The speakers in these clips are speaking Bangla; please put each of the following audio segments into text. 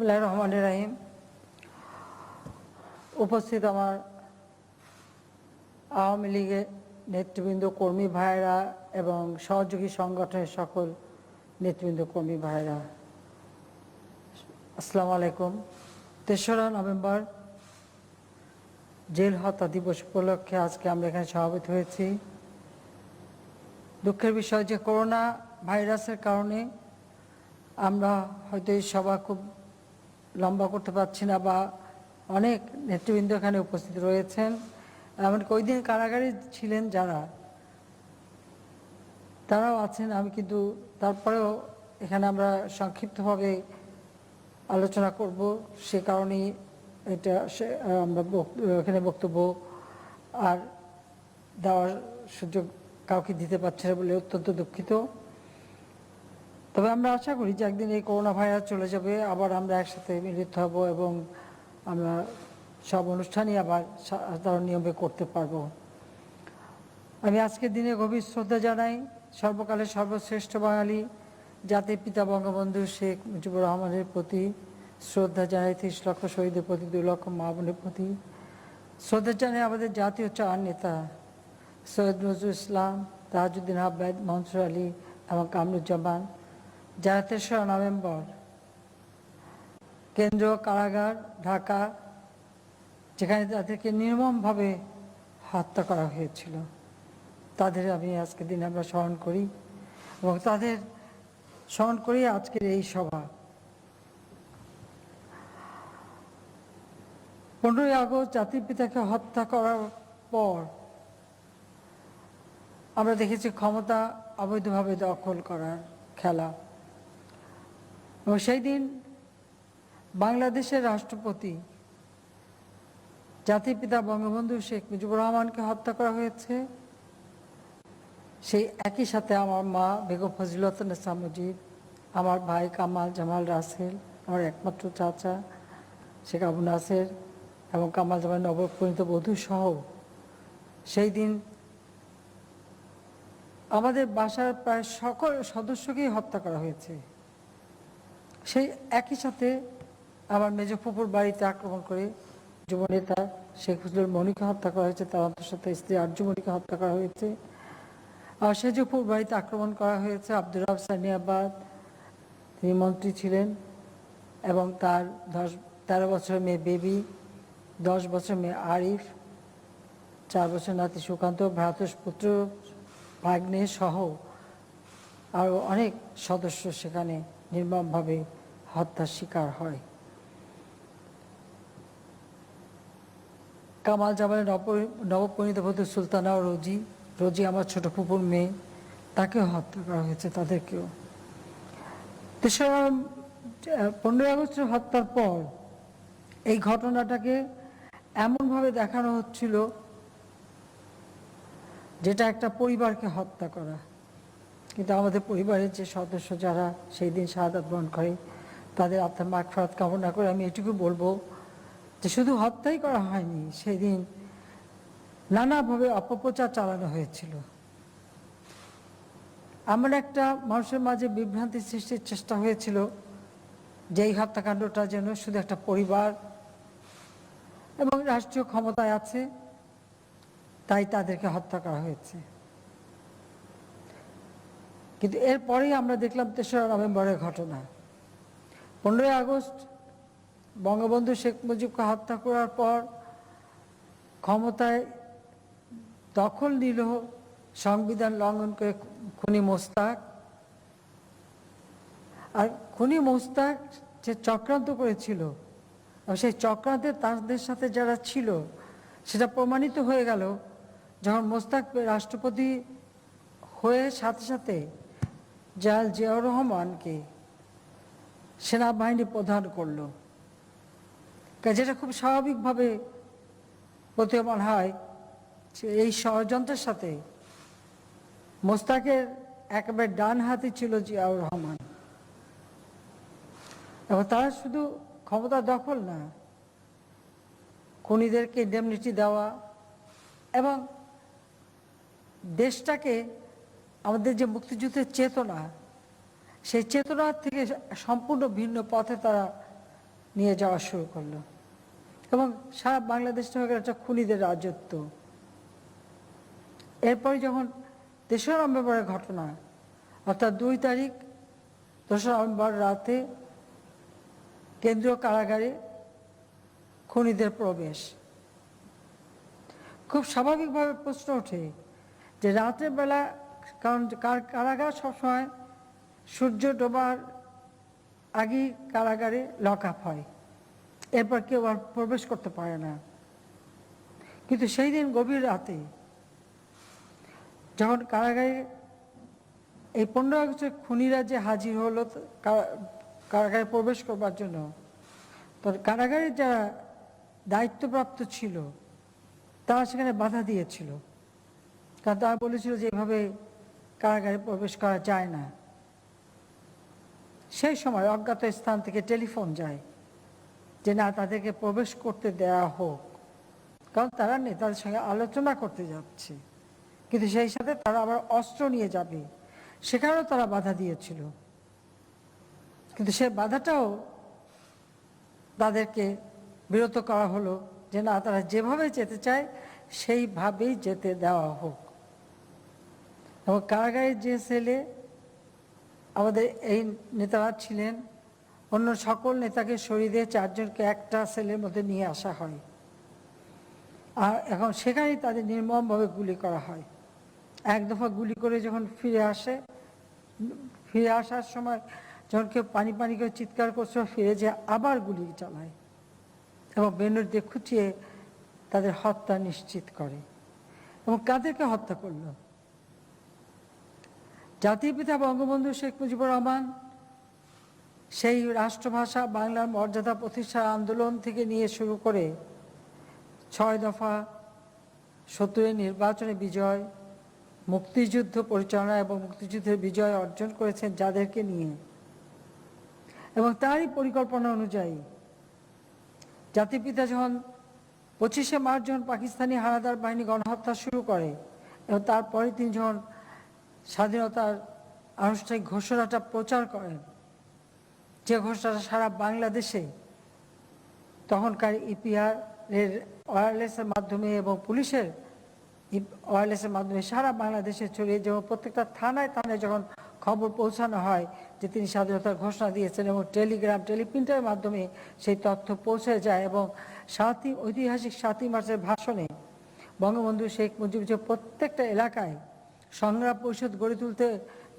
বিসমিল্লাহির রহমানির রহিম। উপস্থিত আমার আওয়ামী লীগের নেতৃবৃন্দ, কর্মী ভাইরা এবং সহযোগী সংগঠনের সকল নেতৃবৃন্দ, কর্মী ভাইরা, আসসালামু আলাইকুম। ৩রা নভেম্বর জেল হত্যা দিবস উপলক্ষে আজকে আমরা এখানে সমবেত হয়েছি। দুঃখের বিষয় যে করোনা ভাইরাসের কারণে আমরা হয়তো এই সভা খুব লম্বা করতে পারছি না, বা অনেক নেতৃবৃন্দ এখানে উপস্থিত রয়েছেন। এমনকি ওই দিন কারাগারে ছিলেন যারা, তারাও আছেন। আমি কিন্তু তারপরেও এখানে আমরা সংক্ষিপ্তভাবে আলোচনা করব, সে কারণেই এটা আমরা এখানে বক্তব্য আর দেওয়ার সুযোগ কাউকে দিতে পারছি না বলে অত্যন্ত দুঃখিত। তবে আমরা আশা করি যে একদিন এই করোনা ভাইরাস চলে যাবে, আবার আমরা একসাথে মিলিত হব এবং আমরা সব অনুষ্ঠানই আবার সাধারণ নিয়মে করতে পারব। আমি আজকের দিনে গভীর শ্রদ্ধা জানাই সর্বকালের সর্বশ্রেষ্ঠ বাঙালি জাতির পিতা বঙ্গবন্ধু শেখ মুজিবুর রহমানের প্রতি, শ্রদ্ধা জানাই ৩০ লক্ষ শহীদের প্রতি, ২ লক্ষ মা বোনের প্রতি, শ্রদ্ধা জানাই আমাদের জাতীয় চার নেতা সৈয়দ নজরুল ইসলাম, তাজউদ্দিন আহমেদ, মনসুর আলী এবং কামরুজ্জামান, যারা ৩রা নভেম্বর কেন্দ্রীয় কারাগার ঢাকা, যেখানে তাদেরকে নির্মমভাবে হত্যা করা হয়েছিল, তাদের আমি আজকের দিনে আমরা স্মরণ করি এবং তাদের স্মরণ করি আজকের এই সভা। 15ই আগস্ট জাতির পিতাকে হত্যা করার পর আমরা দেখেছি ক্ষমতা অবৈধভাবে দখল করার খেলা, এবং সেই দিন বাংলাদেশের রাষ্ট্রপতি জাতির পিতা বঙ্গবন্ধু শেখ মুজিবুর রহমানকে হত্যা করা হয়েছে। সেই একই সাথে আমার মা বেগম ফজিলাতুন্নেছা মুজিব, আমার ভাই কামাল জামাল রাসেল, আমার একমাত্র চাচা শেখ আবু নাসের এবং কামাল জামাল নবপরিণীত বধূ সহ সেই দিন আমাদের বাসার প্রায় সকল সদস্যকেই হত্যা করা হয়েছে। সেই একই সাথে আমার মেজ ফুপুর বাড়িতে আক্রমণ করে যুবনেতা শেখ ফজলুল মনিকে হত্যা করা হয়েছে, তার অন্তঃসত্ত্বা স্ত্রী আরজুমনিকে হত্যা করা হয়েছে। আর সেজপুর বাড়িতে আক্রমণ করা হয়েছে আব্দুর রাব সানিয়াবাদ, তিনি মন্ত্রী ছিলেন, এবং তার 13 বছরের মেয়ে বেবি, 10 বছরের মেয়ে আরিফ, 4 বছর নাতি সুকান্ত, ভ্রাতুষ পুত্র ভাগ্নে সহ আরও অনেক সদস্য সেখানে নির্মমভাবে হত্যার শিকার হয়। কামাল জামালের নবপরিণীত বধূ সুলতানা রোজি, রোজি আমার ছোট ফুপুর মেয়ে, তাকেও হত্যা করা হয়েছে, তাদেরকেও। 15ই আগস্টের হত্যার পর এই ঘটনাটাকে এমনভাবে দেখানো হচ্ছিল যেটা একটা পরিবারকে হত্যা করা, কিন্তু আমাদের পরিবারের যে সদস্য যারা সেই দিন শাহাদাত বরণ করে, তাদের আত্মার মাগফিরাত কামনা করে আমি এটুকু বলবো যে শুধু হত্যাই করা হয়নি, সেই দিন নানাভাবে অপপ্রচার চালানো হয়েছিল। এমন একটা মানুষের মাঝে বিভ্রান্তি সৃষ্টির চেষ্টা হয়েছিল যে এই হত্যাকাণ্ডটা যেন শুধু একটা পরিবার এবং রাষ্ট্রীয় ক্ষমতায় আছে তাই তাদেরকে হত্যা করা হয়েছে। কিন্তু এরপরেই আমরা দেখলাম 3রা নভেম্বরের ঘটনা। 15ই আগস্ট বঙ্গবন্ধু শেখ মুজিবকে হত্যা করার পর ক্ষমতায় দখল নিল সংবিধান লঙ্ঘন করে খুনি মোস্তাক। আর খুনি মোস্তাক যে চক্রান্ত করেছিল, সেই চক্রান্তে তাদের সাথে যারা ছিল সেটা প্রমাণিত হয়ে গেল যখন মোস্তাক রাষ্ট্রপতি হয়ে সাথে সাথে জাল জিয়াউর রহমানকে সেনাবাহিনী প্রধান করল, যেটা খুব স্বাভাবিকভাবে প্রতীয়মান হয় যে এই ষড়যন্ত্রের সাথে মোস্তাকের একেবারে ডান হাতি ছিল জিয়াউর রহমান। এবং তারা শুধু ক্ষমতা দখল না, খুনিদেরকে ইন্ডেমনিটি দেওয়া এবং দেশটাকে, আমাদের যে মুক্তিযুদ্ধের চেতনা, সেই চেতনার থেকে সম্পূর্ণ ভিন্ন পথে তারা নিয়ে যাওয়া শুরু করলো এবং সারা বাংলাদেশ একটা খুনিদের রাজত্ব। এরপরে যখন 3রা নভেম্বরের ঘটনা, অর্থাৎ 2 তারিখ 2রা নভেম্বর রাতে কেন্দ্রীয় কারাগারে খুনিদের প্রবেশ, খুব স্বাভাবিকভাবে প্রশ্ন ওঠে যে রাতের বেলা, কারণ কারাগার সবসময় সূর্য ডোবার আগেই কারাগারে লক আপ হয়, এরপর কেউ আর প্রবেশ করতে পারে না। কিন্তু সেই দিন গভীর রাতে যখন কারাগারে এই 15 আগস্টের খুনিরা যে হাজির হলো কারাগারে প্রবেশ করবার জন্য, তো কারাগারে যারা দায়িত্বপ্রাপ্ত ছিল তারা সেখানে বাধা দিয়েছিল, কারণ তারা বলেছিল যে এভাবে কারাগারে প্রবেশ করা যায় না। সেই সময় অজ্ঞাত স্থান থেকে টেলিফোন যায় যে না, তাদেরকে প্রবেশ করতে দেওয়া হোক, কারণ তারা নেতাদের সঙ্গে আলোচনা করতে যাচ্ছে, কিন্তু সেই সাথে তারা আবার অস্ত্র নিয়ে যাবে, সেখানেও তারা বাধা দিয়েছিল। কিন্তু সে বাধাটাও তাদেরকে বিরত করা হলো যে না, তারা যেভাবে যেতে চায় সেইভাবেই যেতে দেওয়া হোক। এবং কারাগারের যে সেলে আমাদের এই নেতারা ছিলেন, অন্য সকল নেতাকে সরিয়ে দিয়ে 4 জনকে একটা সেলের মধ্যে নিয়ে আসা হয়, আর এখন সেখানেই তাদের নির্মমভাবে গুলি করা হয়। এক দফা গুলি করে যখন ফিরে আসার সময় যখন কেউ পানি পানি করে চিৎকার করছে, ফিরে যে আবার গুলি চালায় এবং বেনর দিয়ে খুঁচিয়ে তাদের হত্যা নিশ্চিত করে। এবং কাদেরকে হত্যা করল? জাতির পিতা বঙ্গবন্ধু শেখ মুজিবুর রহমান সেই রাষ্ট্রভাষা বাংলার মর্যাদা প্রতিষ্ঠার আন্দোলন থেকে নিয়ে শুরু করে 6 দফা, 70-এর নির্বাচনে বিজয়, মুক্তিযুদ্ধ পরিচালনা এবং মুক্তিযুদ্ধের বিজয় অর্জন করেছেন যাদেরকে নিয়ে, এবং তারই পরিকল্পনা অনুযায়ী জাতির পিতা যখন 25শে মার্চ যখন পাকিস্তানি হানাদার বাহিনী গণহত্যা শুরু করে এবং তারপরে তিনি যখন স্বাধীনতার আনুষ্ঠানিক ঘোষণাটা প্রচার করেন, যে ঘোষণাটা সারা বাংলাদেশে তখনকার ইপিআর এর ওয়্যারলেসের মাধ্যমে এবং পুলিশের ওয়্যারলেসের মাধ্যমে সারা বাংলাদেশে ছড়িয়ে, যেমন প্রত্যেকটা থানায় থানায় যখন খবর পৌঁছানো হয় যে তিনি স্বাধীনতার ঘোষণা দিয়েছেন, এবং টেলিগ্রাম, টেলিপ্রিন্টের মাধ্যমে সেই তথ্য পৌঁছে যায়। এবং ঐতিহাসিক 7ই মার্চের ভাষণে বঙ্গবন্ধু শেখ মুজিব যে প্রত্যেকটা এলাকায় সংগ্রাম পরিষদ গড়ে তুলতে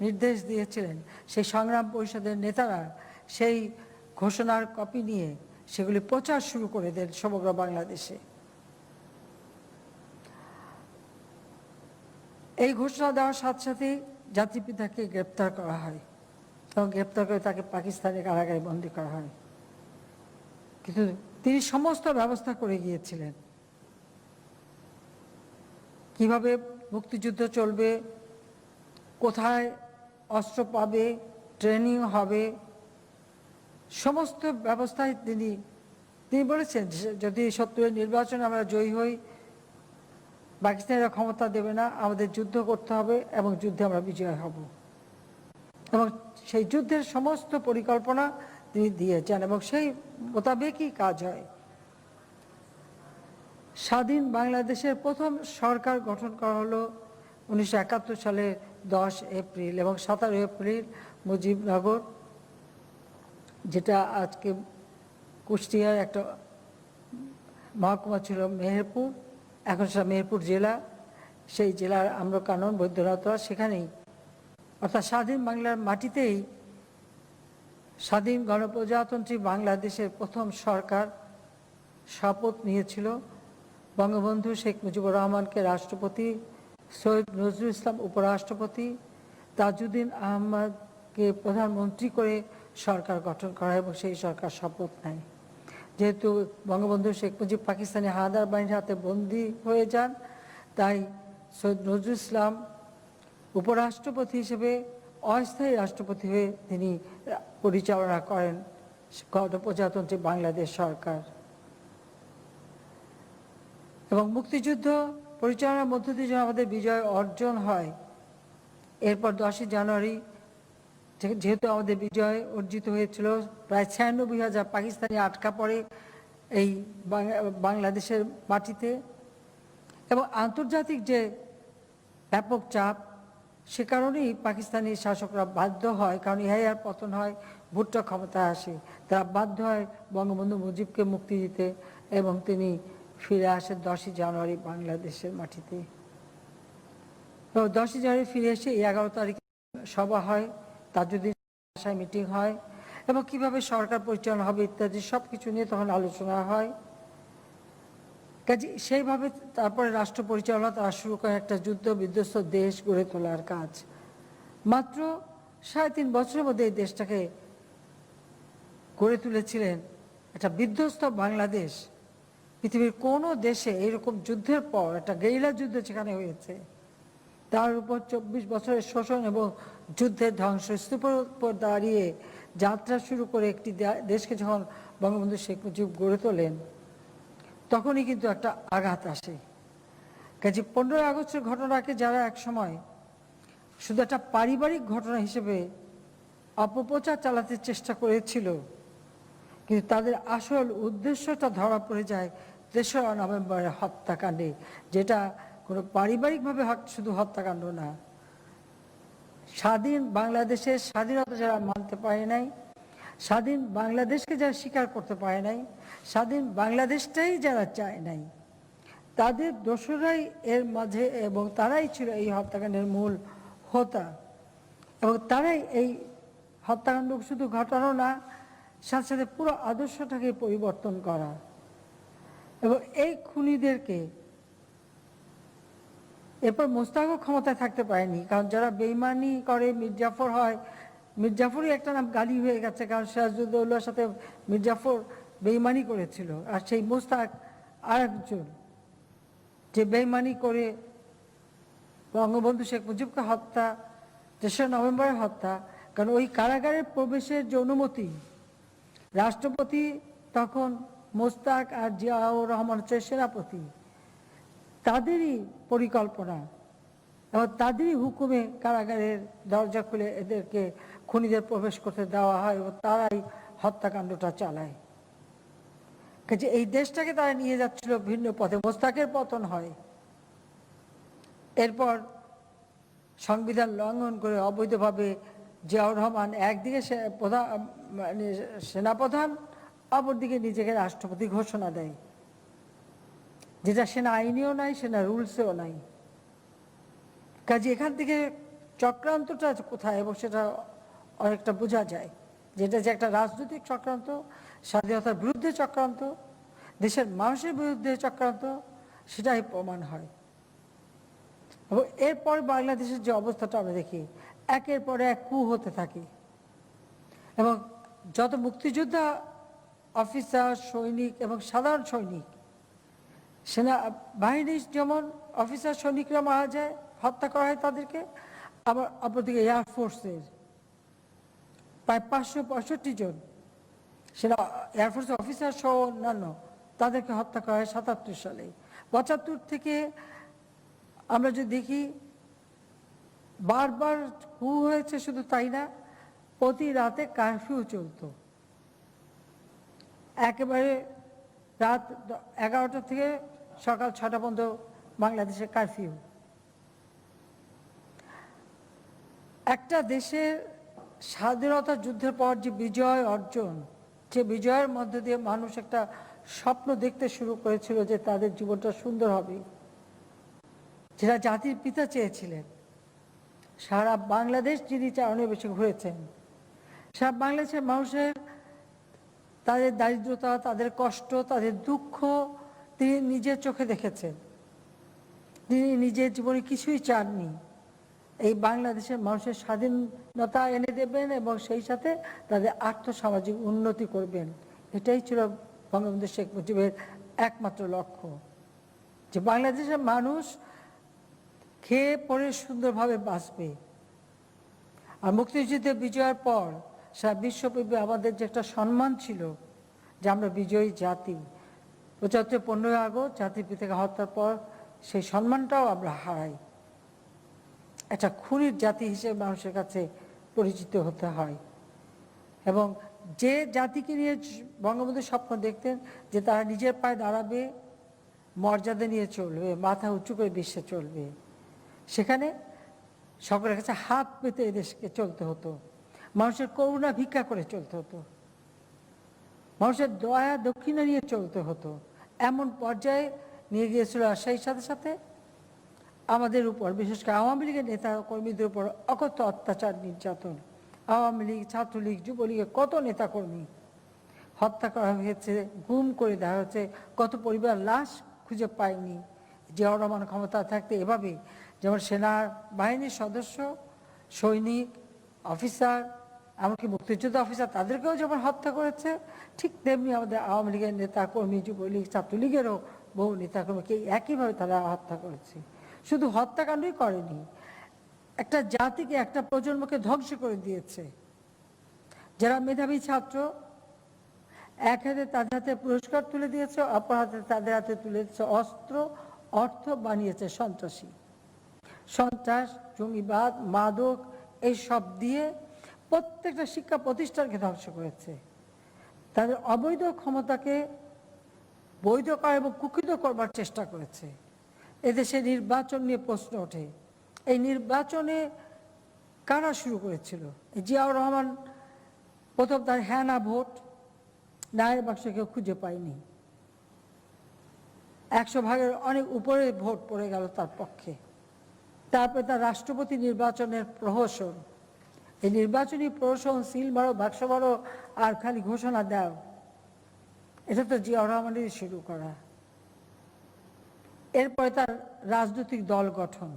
নির্দেশ দিয়েছিলেন, সেই সংগ্রাম পরিষদের নেতারা সেই ঘোষণার কপি নিয়ে সেগুলি প্রচার শুরু করে দেন সমগ্র বাংলাদেশে। এই ঘোষণা দেওয়ার সাথে সাথেই জাতির পিতাকে গ্রেপ্তার করা হয় এবং গ্রেপ্তার করে তাকে পাকিস্তানের কারাগারে বন্দী করা হয়। কিন্তু তিনি সমস্ত ব্যবস্থা করে গিয়েছিলেন, কিভাবে মুক্তিযুদ্ধ চলবে, কোথায় অস্ত্র পাবে, ট্রেনিং হবে, সমস্ত ব্যবস্থায় তিনি বলেছেন যদি 70-এর নির্বাচনে আমরা জয়ী হই, পাকিস্তানিরা ক্ষমতা দেবে না, আমাদের যুদ্ধ করতে হবে এবং যুদ্ধে আমরা বিজয় হব। এবং সেই যুদ্ধের সমস্ত পরিকল্পনা তিনি দিয়েছেন এবং সেই মোতাবেকই কাজ হয়। স্বাধীন বাংলাদেশের প্রথম সরকার গঠন করা হলো 1971 সালের 10 এপ্রিল এবং 17 এপ্রিল মুজিবনগর, যেটা আজকে কুষ্টিয়ার একটা মহকুমা ছিল মেহেরপুর, এখন সেটা মেহেরপুর জেলা, সেই জেলার আম্রকানন বৈদ্যনাথরা, সেখানেই অর্থাৎ স্বাধীন বাংলার মাটিতেই স্বাধীন গণপ্রজাতন্ত্রী বাংলাদেশের প্রথম সরকার শপথ নিয়েছিল। বঙ্গবন্ধু শেখ মুজিবুর রহমানকে রাষ্ট্রপতি, সৈয়দ নজরুল ইসলাম উপরাষ্ট্রপতি, তাজউদ্দিন আহমদকে প্রধানমন্ত্রী করে সরকার গঠন করা এবং সেই সরকার শপথ নেয়। যেহেতু বঙ্গবন্ধু শেখ মুজিব পাকিস্তানি হানাদার বাহিনীর হাতে বন্দী হয়ে যান, তাই সৈয়দ নজরুল ইসলাম উপরাষ্ট্রপতি হিসেবে অস্থায়ী রাষ্ট্রপতি হয়ে তিনি পরিচালনা করেন গণপ্রজাতন্ত্রী বাংলাদেশ সরকার। এবং মুক্তিযুদ্ধ পরিচালনার মধ্য দিয়ে আমাদের বিজয় অর্জন হয়। এরপর 10ই জানুয়ারি যেহেতু আমাদের বিজয় অর্জিত হয়েছিল, প্রায় 96,000 পাকিস্তানি আটকা পড়ে এই বাংলাদেশের মাটিতে, এবং আন্তর্জাতিক যে ব্যাপক চাপ, সে কারণেই পাকিস্তানি শাসকরা বাধ্য হয়, কারণ ইহাইয়ার পতন হয়, ভুট্টো ক্ষমতায় আসে, তারা বাধ্য হয় বঙ্গবন্ধু মুজিবকে মুক্তি দিতে, এবং তিনি ফিরে আসেন 10ই জানুয়ারি বাংলাদেশের মাটিতে। তো 10ই জানুয়ারি ফিরে এসে 11 তারিখে সভা হয়, তাজউদ্দিন বাসায় মিটিং হয়, এবং কিভাবে সরকার পরিচালনা হবে ইত্যাদি সব কিছু নিয়ে তখন আলোচনা হয়। কাজে সেইভাবে তারপরে রাষ্ট্র পরিচালনা তারা শুরু করে একটা যুদ্ধ বিধ্বস্ত দেশ গড়ে তোলার কাজ। মাত্র 3.5 বছরের মধ্যে এই দেশটাকে গড়ে তুলেছিলেন একটা বিধ্বস্ত বাংলাদেশ। পৃথিবীর কোনো দেশে এইরকম যুদ্ধের পর একটা গেরিলা যুদ্ধ যেখানে হয়েছে, তার উপর 24 বছরের শোষণ এবং যুদ্ধের ধ্বংসস্তূপের উপর দাঁড়িয়ে যাত্রা শুরু করে একটি দেশকে যখন বঙ্গবন্ধু শেখ মুজিব গড়ে তোলেন, তখনই কিন্তু একটা আঘাত আসে। কাজে 15ই আগস্টের ঘটনাকে যারা একসময় শুধু একটা পারিবারিক ঘটনা হিসেবে অপপ্রচার চালাতে চেষ্টা করেছিল, কিন্তু তাদের আসল উদ্দেশ্যটা ধরা পড়ে যায় 3রা নভেম্বরের হত্যাকাণ্ডে, যেটা কোনো পারিবারিকভাবে শুধু হত্যাকাণ্ড না, স্বাধীন বাংলাদেশের স্বাধীনতা যারা মানতে পারে নাই, স্বাধীন বাংলাদেশকে যারা স্বীকার করতে পারে নাই, স্বাধীন বাংলাদেশটাই যারা চায় নাই, তাদের দোসরাই এর মাঝে, এবং তারাই ছিল এই হত্যাকাণ্ডের মূল হোতা, এবং তারাই এই হত্যাকাণ্ড শুধু ঘটানো না, সাথে সাথে পুরো আদর্শটাকে পরিবর্তন করা। এবং এই খুনিদেরকে এরপর মোস্তাকও ক্ষমতায় থাকতে পারেনি, কারণ যারা বেইমানি করে মির্জাফর হয়, মির্জাফরই একটা নাম গালি হয়ে গেছে, কারণ সিরাজউদ্দৌলার সাথে মির্জাফর বেইমানি করেছিল, আর সেই মোস্তাক আরেকজন যে বেইমানি করে বঙ্গবন্ধু শেখ মুজিবকে হত্যা, 3রা নভেম্বরের হত্যা। কারণ ওই কারাগারে প্রবেশের যে অনুমতি, রাষ্ট্রপতি তখন মোস্তাক আর জিয়াউর রহমান হচ্ছে সেনাপতি, তাদেরই পরিকল্পনা এবং তাদেরই হুকুমে কারাগারের দরজা খুলে এদেরকে খুনিদের প্রবেশ করতে দেওয়া হয়, এবং তারাই হত্যাকাণ্ডটা চালায়। কাজে এই দেশটাকে তারা নিয়ে যাচ্ছিল ভিন্ন পথে। মোস্তাকের পতন হয়, এরপর সংবিধান লঙ্ঘন করে অবৈধভাবে জিয়াউর রহমান একদিকে সেনাপ্রধান, অপরদিকে নিজেকে রাষ্ট্রপতি ঘোষণা দেয়, যেটা সেনা আইনেও নাই, সেনা রুলসেও নাই। কাজে এখান থেকে চক্রান্তটা কোথায়, এবং সেটা অনেকটা বোঝা যায়, যেটা যে একটা রাজনৈতিক চক্রান্ত, স্বাধীনতার বিরুদ্ধে চক্রান্ত, দেশের মানুষের বিরুদ্ধে চক্রান্ত, সেটাই প্রমাণ হয়। এবং এরপর বাংলাদেশের যে অবস্থাটা আমরা দেখি, একের পর এক কু হতে থাকে, এবং যত মুক্তিযোদ্ধা অফিসার, সৈনিক এবং সাধারণ সৈনিক, সেনা বাহিনীর যেমন অফিসার সৈনিকরা মারা যায়, হত্যা করা হয় তাদেরকে, আবার অপরদিকে এয়ারফোর্সের প্রায় 565 জন সেনা এয়ারফোর্সের অফিসার সহ অন্যান্য তাদেরকে হত্যা করা হয় 77 সালে। 75 থেকে আমরা যদি দেখি, বারবার কু হয়েছে, শুধু তাই না, প্রতি রাতে কারফিউ চলত, একেবারে রাত 11টা থেকে সকাল 6টা পর্যন্ত বাংলাদেশের কারফিউ। একটা দেশের স্বাধীনতা যুদ্ধের পর যে বিজয় অর্জন, যে বিজয়ের মধ্যে দিয়ে মানুষ একটা স্বপ্ন দেখতে শুরু করেছিল যে তাদের জীবনটা সুন্দর হবে, যেটা জাতির পিতা চেয়েছিলেন। সারা বাংলাদেশ যিনি চারণে বেশি ঘুরেছেন, সারা বাংলাদেশের মানুষের তাদের দারিদ্রতা, তাদের কষ্ট, তাদের দুঃখ তিনি নিজের চোখে দেখেছেন। তিনি নিজের জীবনে কিছুই চাননি, এই বাংলাদেশের মানুষের স্বাধীনতা এনে দেবেন এবং সেই সাথে তাদের আর্থসামাজিক উন্নতি করবেন। এটাই ছিল বঙ্গবন্ধু শেখ মুজিবের একমাত্র লক্ষ্য, যে বাংলাদেশের মানুষ খেয়ে পরে সুন্দরভাবে বাঁচবে। আর মুক্তিযুদ্ধের বিজয়ের পর সারা বিশ্বব্যাপী আমাদের যে একটা সম্মান ছিল যে আমরা বিজয়ী জাতি, 15ই আগস্ট জাতির পিতাকে হত্যার পর সেই সম্মানটাও আমরা হারাই। একটা খুনির জাতি হিসেবে মানুষের কাছে পরিচিত হতে হয়। এবং যে জাতিকে নিয়ে বঙ্গবন্ধু স্বপ্ন দেখতেন যে তারা নিজের পায়ে দাঁড়াবে, মর্যাদা নিয়ে চলবে, মাথা উঁচু করে বিশ্বে চলবে, সেখানে সকলের কাছে হাত পেতে এদেশকে চলতে হতো, মানুষের করুণা ভিক্ষা করে চলতে হতো, মানুষের দয়া দক্ষিণা নিয়ে চলতে হতো। এমন পর্যায়ে নিয়ে গিয়েছিল। আর সেই সাথে সাথে আমাদের উপর, বিশেষ করে আওয়ামী লীগের নেতা কর্মীদের উপর অকথ্য অত্যাচার নির্যাতন। আওয়ামী লীগ, ছাত্রলীগ, যুবলীগের কত নেতাকর্মী হত্যা করা হয়েছে, গুম করে দেওয়া হয়েছে, কত পরিবার লাশ খুঁজে পায়নি। জিয়াউর রহমান ক্ষমতা থাকতে এভাবে, যেমন সেনা বাহিনীর সদস্য, সৈনিক, অফিসার, এমনকি মুক্তিযুদ্ধ অফিসার, তাদেরকেও যেমন হত্যা করেছে, ঠিক তেমনি আমাদের আওয়ামী লীগের নেতাকর্মী, যুবলীগ, ছাত্রলীগেরও বহু নেতাকর্মীকে একইভাবে তারা হত্যা করেছে। শুধু হত্যাকাণ্ডই করেনি, একটা জাতিকে, একটা প্রজন্মকে ধ্বংস করে দিয়েছে। যারা মেধাবী ছাত্র, এক হাতে তাদের হাতে পুরস্কার তুলে দিয়েছে, অপর হাতে তাদের হাতে তুলে দিয়েছে অস্ত্র, অর্থ, বানিয়েছে সন্ত্রাসী। সন্ত্রাস, জঙ্গিবাদ, মাদক, এইসব দিয়ে প্রত্যেকটা শিক্ষা প্রতিষ্ঠানকে ধ্বংস করেছে। তাদের অবৈধ ক্ষমতাকে বৈধ করা এবং কুক্ষিত করবার চেষ্টা করেছে। এদেশে নির্বাচন নিয়ে প্রশ্ন ওঠে। এই নির্বাচনে কারা শুরু করেছিল? জিয়াউর রহমান প্রথম তার হ্যাঁ না ভোট, নায়ের বাক্স কেউ খুঁজে পায়নি, 100 ভাগের অনেক উপরে ভোট পড়ে গেল তার পক্ষে। তারপরে তার রাষ্ট্রপতি নির্বাচনের প্রহসন, এই নির্বাচনী প্রহসন, সিল মারো, বাক্স মারো, আর খালি ঘোষণা দাও, এটা তো জিয়াউর রহমানেরই শুরু করা। এরপরে তার রাজনৈতিক দল গঠন,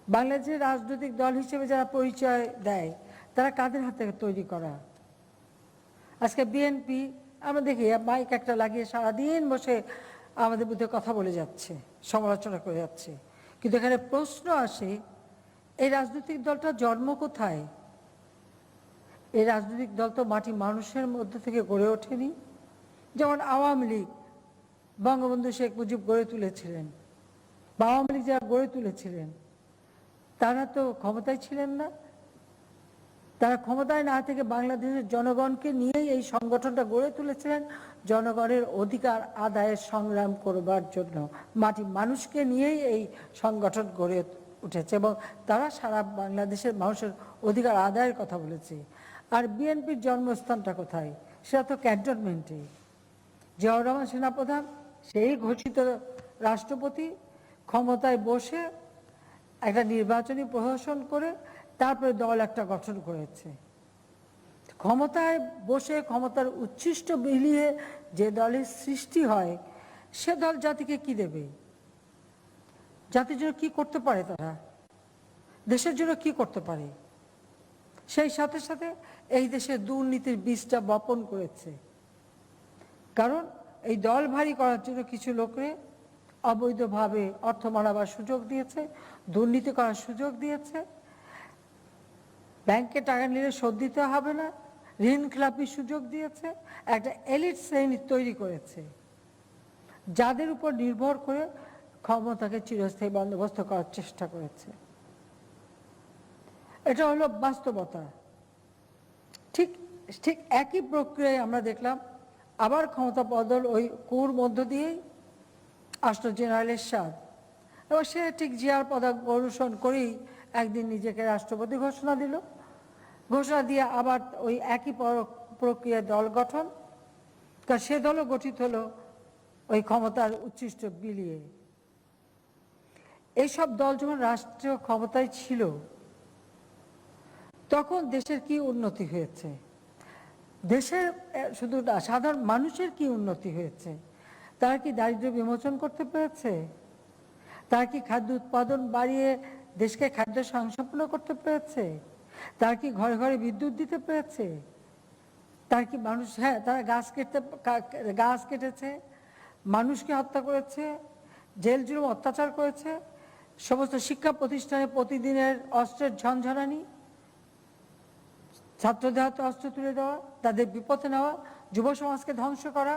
বাংলাদেশের রাজনৈতিক দল হিসেবে যারা পরিচয় দেয় তারা কাদের হাতে তৈরি করা? আজকে বিএনপি, আমরা দেখি মাইক একটা লাগিয়ে সারাদিন বসে আমাদের মধ্যে কথা বলে যাচ্ছে, সমালোচনা করে যাচ্ছে, কিন্তু এখানে প্রশ্ন আসে, এই রাজনৈতিক দলটা জন্ম কোথায়? এই রাজনৈতিক দল তো মাটি মানুষের মধ্যে থেকে গড়ে ওঠেনি। যেমন আওয়ামী লীগ বঙ্গবন্ধু শেখ মুজিব গড়ে তুলেছিলেন, বা আওয়ামী লীগ যারা গড়ে তুলেছিলেন তারা তো ক্ষমতায় ছিলেন না। তারা ক্ষমতায় না থেকে বাংলাদেশের জনগণকে নিয়েই এই সংগঠনটা গড়ে তুলেছিলেন, জনগণের অধিকার আদায়ের সংগ্রাম করবার জন্য। মাটি মানুষকে নিয়েই এই সংগঠন গড়ে উঠেছে এবং তারা সারা বাংলাদেশের মানুষের অধিকার আদায়ের কথা বলেছে। আর বিএনপির জন্মস্থানটা কোথায়? সেটা তো ক্যান্টনমেন্টে। জিয়াউর রহমান সেনাপ্রধান, সেই ঘোষিত রাষ্ট্রপতি, ক্ষমতায় বসে একটা নির্বাচনী প্রহসন করে তারপরে দল একটা গঠন করেছে। ক্ষমতায় বসে ক্ষমতার উচ্ছিষ্ট বিলিয়ে যে দলের সৃষ্টি হয়, সে দল জাতিকে কি দেবে? জাতির জন্য কি করতে পারে? তারা দেশের জন্য কি করতে পারে? সেই সাথে সাথে এই দেশে দুর্নীতির বীজটা বপন করেছে। কারণ এই দল ভারী করার জন্য কিছু লোকরে অবৈধভাবে অর্থ মানাবার সুযোগ দিয়েছে, দুর্নীতি করার সুযোগ দিয়েছে, ব্যাংকে টাকা নিলে শোধ দিতে হবে না, ঋণ খেলাপির সুযোগ দিয়েছে, একটা এলিট শ্রেণী তৈরি করেছে যাদের উপর নির্ভর করে ক্ষমতাকে চিরস্থায়ী বন্দোবস্ত করার চেষ্টা করেছে। এটা হলো বাস্তবতা। ঠিক ঠিক একই প্রক্রিয়ায় আমরা দেখলাম আবার ক্ষমতা বদল ওই কুর মধ্য দিয়েই আসলো জেনারেল এরশাদ। এবার সে ঠিক জিয়ার পদাঙ্ক অনুসরণ করেই একদিন নিজেকে রাষ্ট্রপতি ঘোষণা দিল। ঘোষণা দিয়ে আবার ওই একই প্রক্রিয়ায় দল গঠন, কারণ সে দলও গঠিত হলো ওই ক্ষমতার উচ্ছিষ্ট বিলিয়ে। এইসব দল যখন রাষ্ট্রীয় ক্ষমতায় ছিল তখন দেশের কি উন্নতি হয়েছে? দেশের শুধু সাধারণ মানুষের কি উন্নতি হয়েছে? তারা কি দারিদ্র্য বিমোচন করতে পেরেছে? তারা কি খাদ্য উৎপাদন বাড়িয়ে দেশকে খাদ্য সংসম্পন্ন করতে পেরেছে? তারা কি ঘরে ঘরে বিদ্যুৎ দিতে পেরেছে? তার কি মানুষ, হ্যাঁ, তারা গাছ কেটেছে, মানুষকে হত্যা করেছে, জেল জুলুম অত্যাচার করেছে, সমস্ত শিক্ষা প্রতিষ্ঠানে প্রতিদিনের অস্ত্রের ঝনঝনানি, ছাত্রদের হাতে অস্ত্র তুলে দেওয়া, তাদের বিপথে নেওয়া, যুব সমাজকে ধ্বংস করা,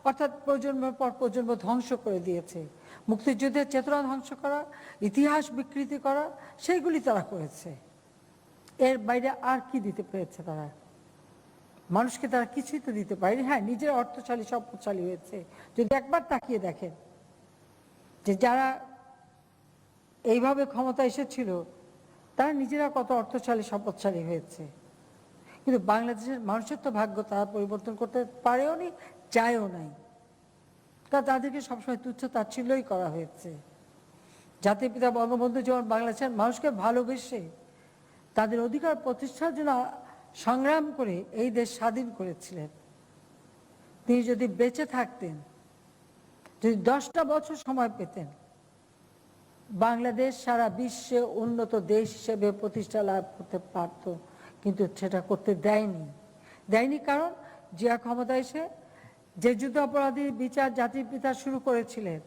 অর্থাৎ প্রজন্মের পর প্রজন্ম ধ্বংস করে দিয়েছে। মুক্তিযুদ্ধের চেতনা ধ্বংস করা, ইতিহাস বিকৃতি করা, সেইগুলি তারা করেছে। এর বাইরে আর কি দিতে পেরেছে তারা? মানুষকে তারা কিছুই তো দিতে পারেনি। হ্যাঁ, নিজের অর্থশালী সম্পদশালী হয়েছে। যদি একবার তাকিয়ে দেখেন যে যারা এইভাবে ক্ষমতা এসেছিল তারা নিজেরা কত অর্থশালী সম্পদশালী হয়েছে, কিন্তু বাংলাদেশের মানুষের তো ভাগ্য তারা পরিবর্তন করতে পারেও নি, চায়ও নাই। কারণ তাদেরকে সবসময় তুচ্ছ তাচ্ছিল্যই করা হয়েছে। জাতির পিতা বঙ্গবন্ধু যেমন বাংলাদেশের মানুষকে ভালোবেসে তাদের অধিকার প্রতিষ্ঠার জন্য সংগ্রাম করে এই দেশ স্বাধীন করেছিলেন, তিনি যদি বেঁচে থাকতেন, যদি 10টা বছর সময় পেতেন, বাংলাদেশ সারা বিশ্বে উন্নত দেশ হিসেবে প্রতিষ্ঠা লাভ করতে পারত। কিন্তু সেটা করতে দেয়নি। কারণ জিয়া ক্ষমতা এসে যে যুদ্ধাপরাধীর বিচার জাতির পিতা শুরু করেছিলেন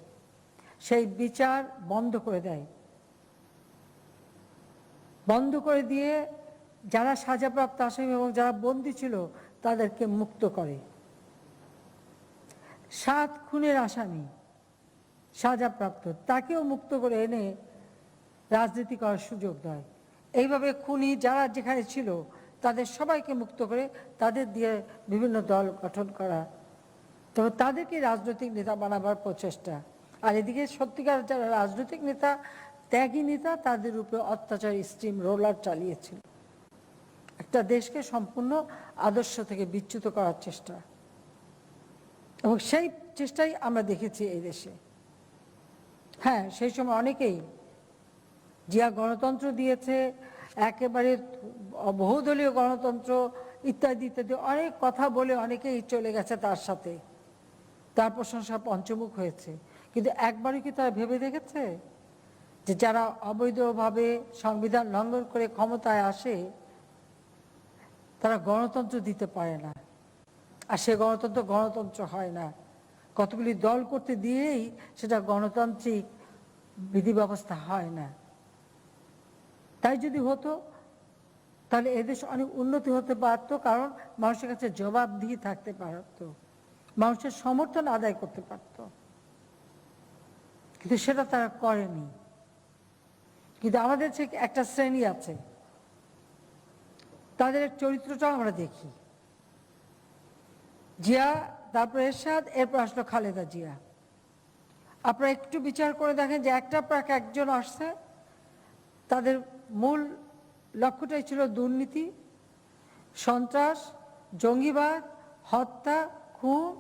সেই বিচার বন্ধ করে দেয়। বন্ধ করে দিয়ে যারা সাজাপ্রাপ্ত আসামি এবং যারা বন্দী ছিল তাদেরকে মুক্ত করে। 7 খুনের আসামি সাজাপ্রাপ্ত তাকেও মুক্ত করে এনে রাজনীতি করার সুযোগ দেয়। এইভাবে খুনি যারা যেখানে ছিল তাদের সবাইকে মুক্ত করে তাদের দিয়ে বিভিন্ন দল গঠন করা, তবে তাদেরকে রাজনৈতিক নেতা বানাবার প্রচেষ্টা। আর এদিকে সত্যিকার যারা রাজনৈতিক নেতা, ত্যাগী নেতা, তাদের উপরে অত্যাচার স্টিম রোলার চালিয়েছিল। একটা দেশকে সম্পূর্ণ আদর্শ থেকে বিচ্যুত করার চেষ্টা, এবং সেই চেষ্টাই আমরা দেখেছি এই দেশে। হ্যাঁ, সেই সময় অনেকেই জিয়া গণতন্ত্র দিয়েছে, একেবারে বহুদলীয় গণতন্ত্র ইত্যাদি ইত্যাদি অনেক কথা বলে অনেকেই চলে গেছে তার সাথে, তার প্রশংসা পঞ্চমুখ হয়েছে। কিন্তু একবারই কি তারা ভেবে দেখেছে যে যারা অবৈধভাবে সংবিধান লঙ্ঘন করে ক্ষমতায় আসে তারা গণতন্ত্র দিতে পারে না, আর সে গণতন্ত্র হয় না। কতগুলি দল করতে দিয়েই সেটা গণতান্ত্রিক বিধি ব্যবস্থা হয় না। তাই যদি হতো তাহলে এদেশ অনেক উন্নতি হতে পারত, কারণ মানুষের কাছে জবাবদিহি থাকতে পারত, মানুষের সমর্থন আদায় করতে পারত। কিন্তু সেটা তারা করেনি। কিন্তু আমাদের যে একটা শ্রেণী আছে তাদের চরিত্রটাও আমরা দেখি। জিয়া, তারপর এরশাদ, এরপর আসলো খালেদা জিয়া। আপনারা একটু বিচার করে দেখেন যে একটা প্রাক একজন আসছে, তাদের মূল লক্ষ্যটাই ছিল দুর্নীতি, সন্ত্রাস, জঙ্গিবাদ, হত্যা, খুন,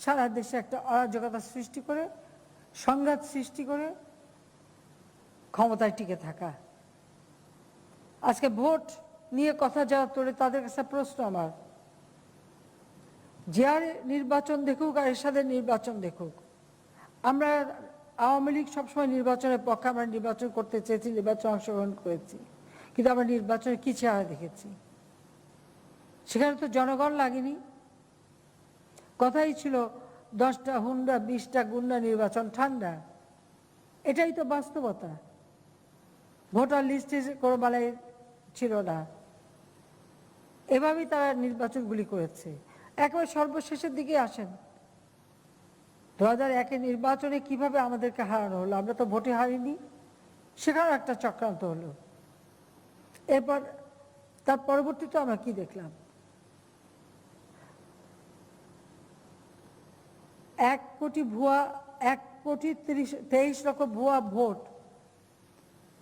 সারা দেশে একটা অরাজকতা সৃষ্টি করে, সংঘাত সৃষ্টি করে ক্ষমতায় টিকে থাকা। আজকে ভোট নিয়ে কথা যারা তোলে তাদের কাছে প্রশ্ন আমার, জিয়ার নির্বাচন দেখুক আর এরশাদের নির্বাচন দেখুক, আমরা আওয়ামী লীগ সবসময় নির্বাচনের পক্ষে, আমরা নির্বাচন করতে চেয়েছি, নির্বাচন অংশগ্রহণ করেছি, কিন্তু আমরা নির্বাচনে কি চেহারা দেখেছি? সেখানে তো জনগণ লাগেনি। কথাই ছিল 10টা হুন্ডা 20টা গুন্ডা, নির্বাচন ঠান্ডা। এটাই তো বাস্তবতা। ভোটার লিস্টে কোনো বালাই ছিল না। এভাবেই তারা নির্বাচনগুলি করেছে। একেবারে সর্বশেষের দিকে আসেন, 2001-এর নির্বাচনে কিভাবে আমাদেরকে হারানো হলো। আমরা তো ভোটে হারিনি, সেখানেও একটা চক্রান্ত হলো। এরপর তার পরবর্তীতে আমরা কি দেখলাম? 1,23,00,000 ভুয়া ভোট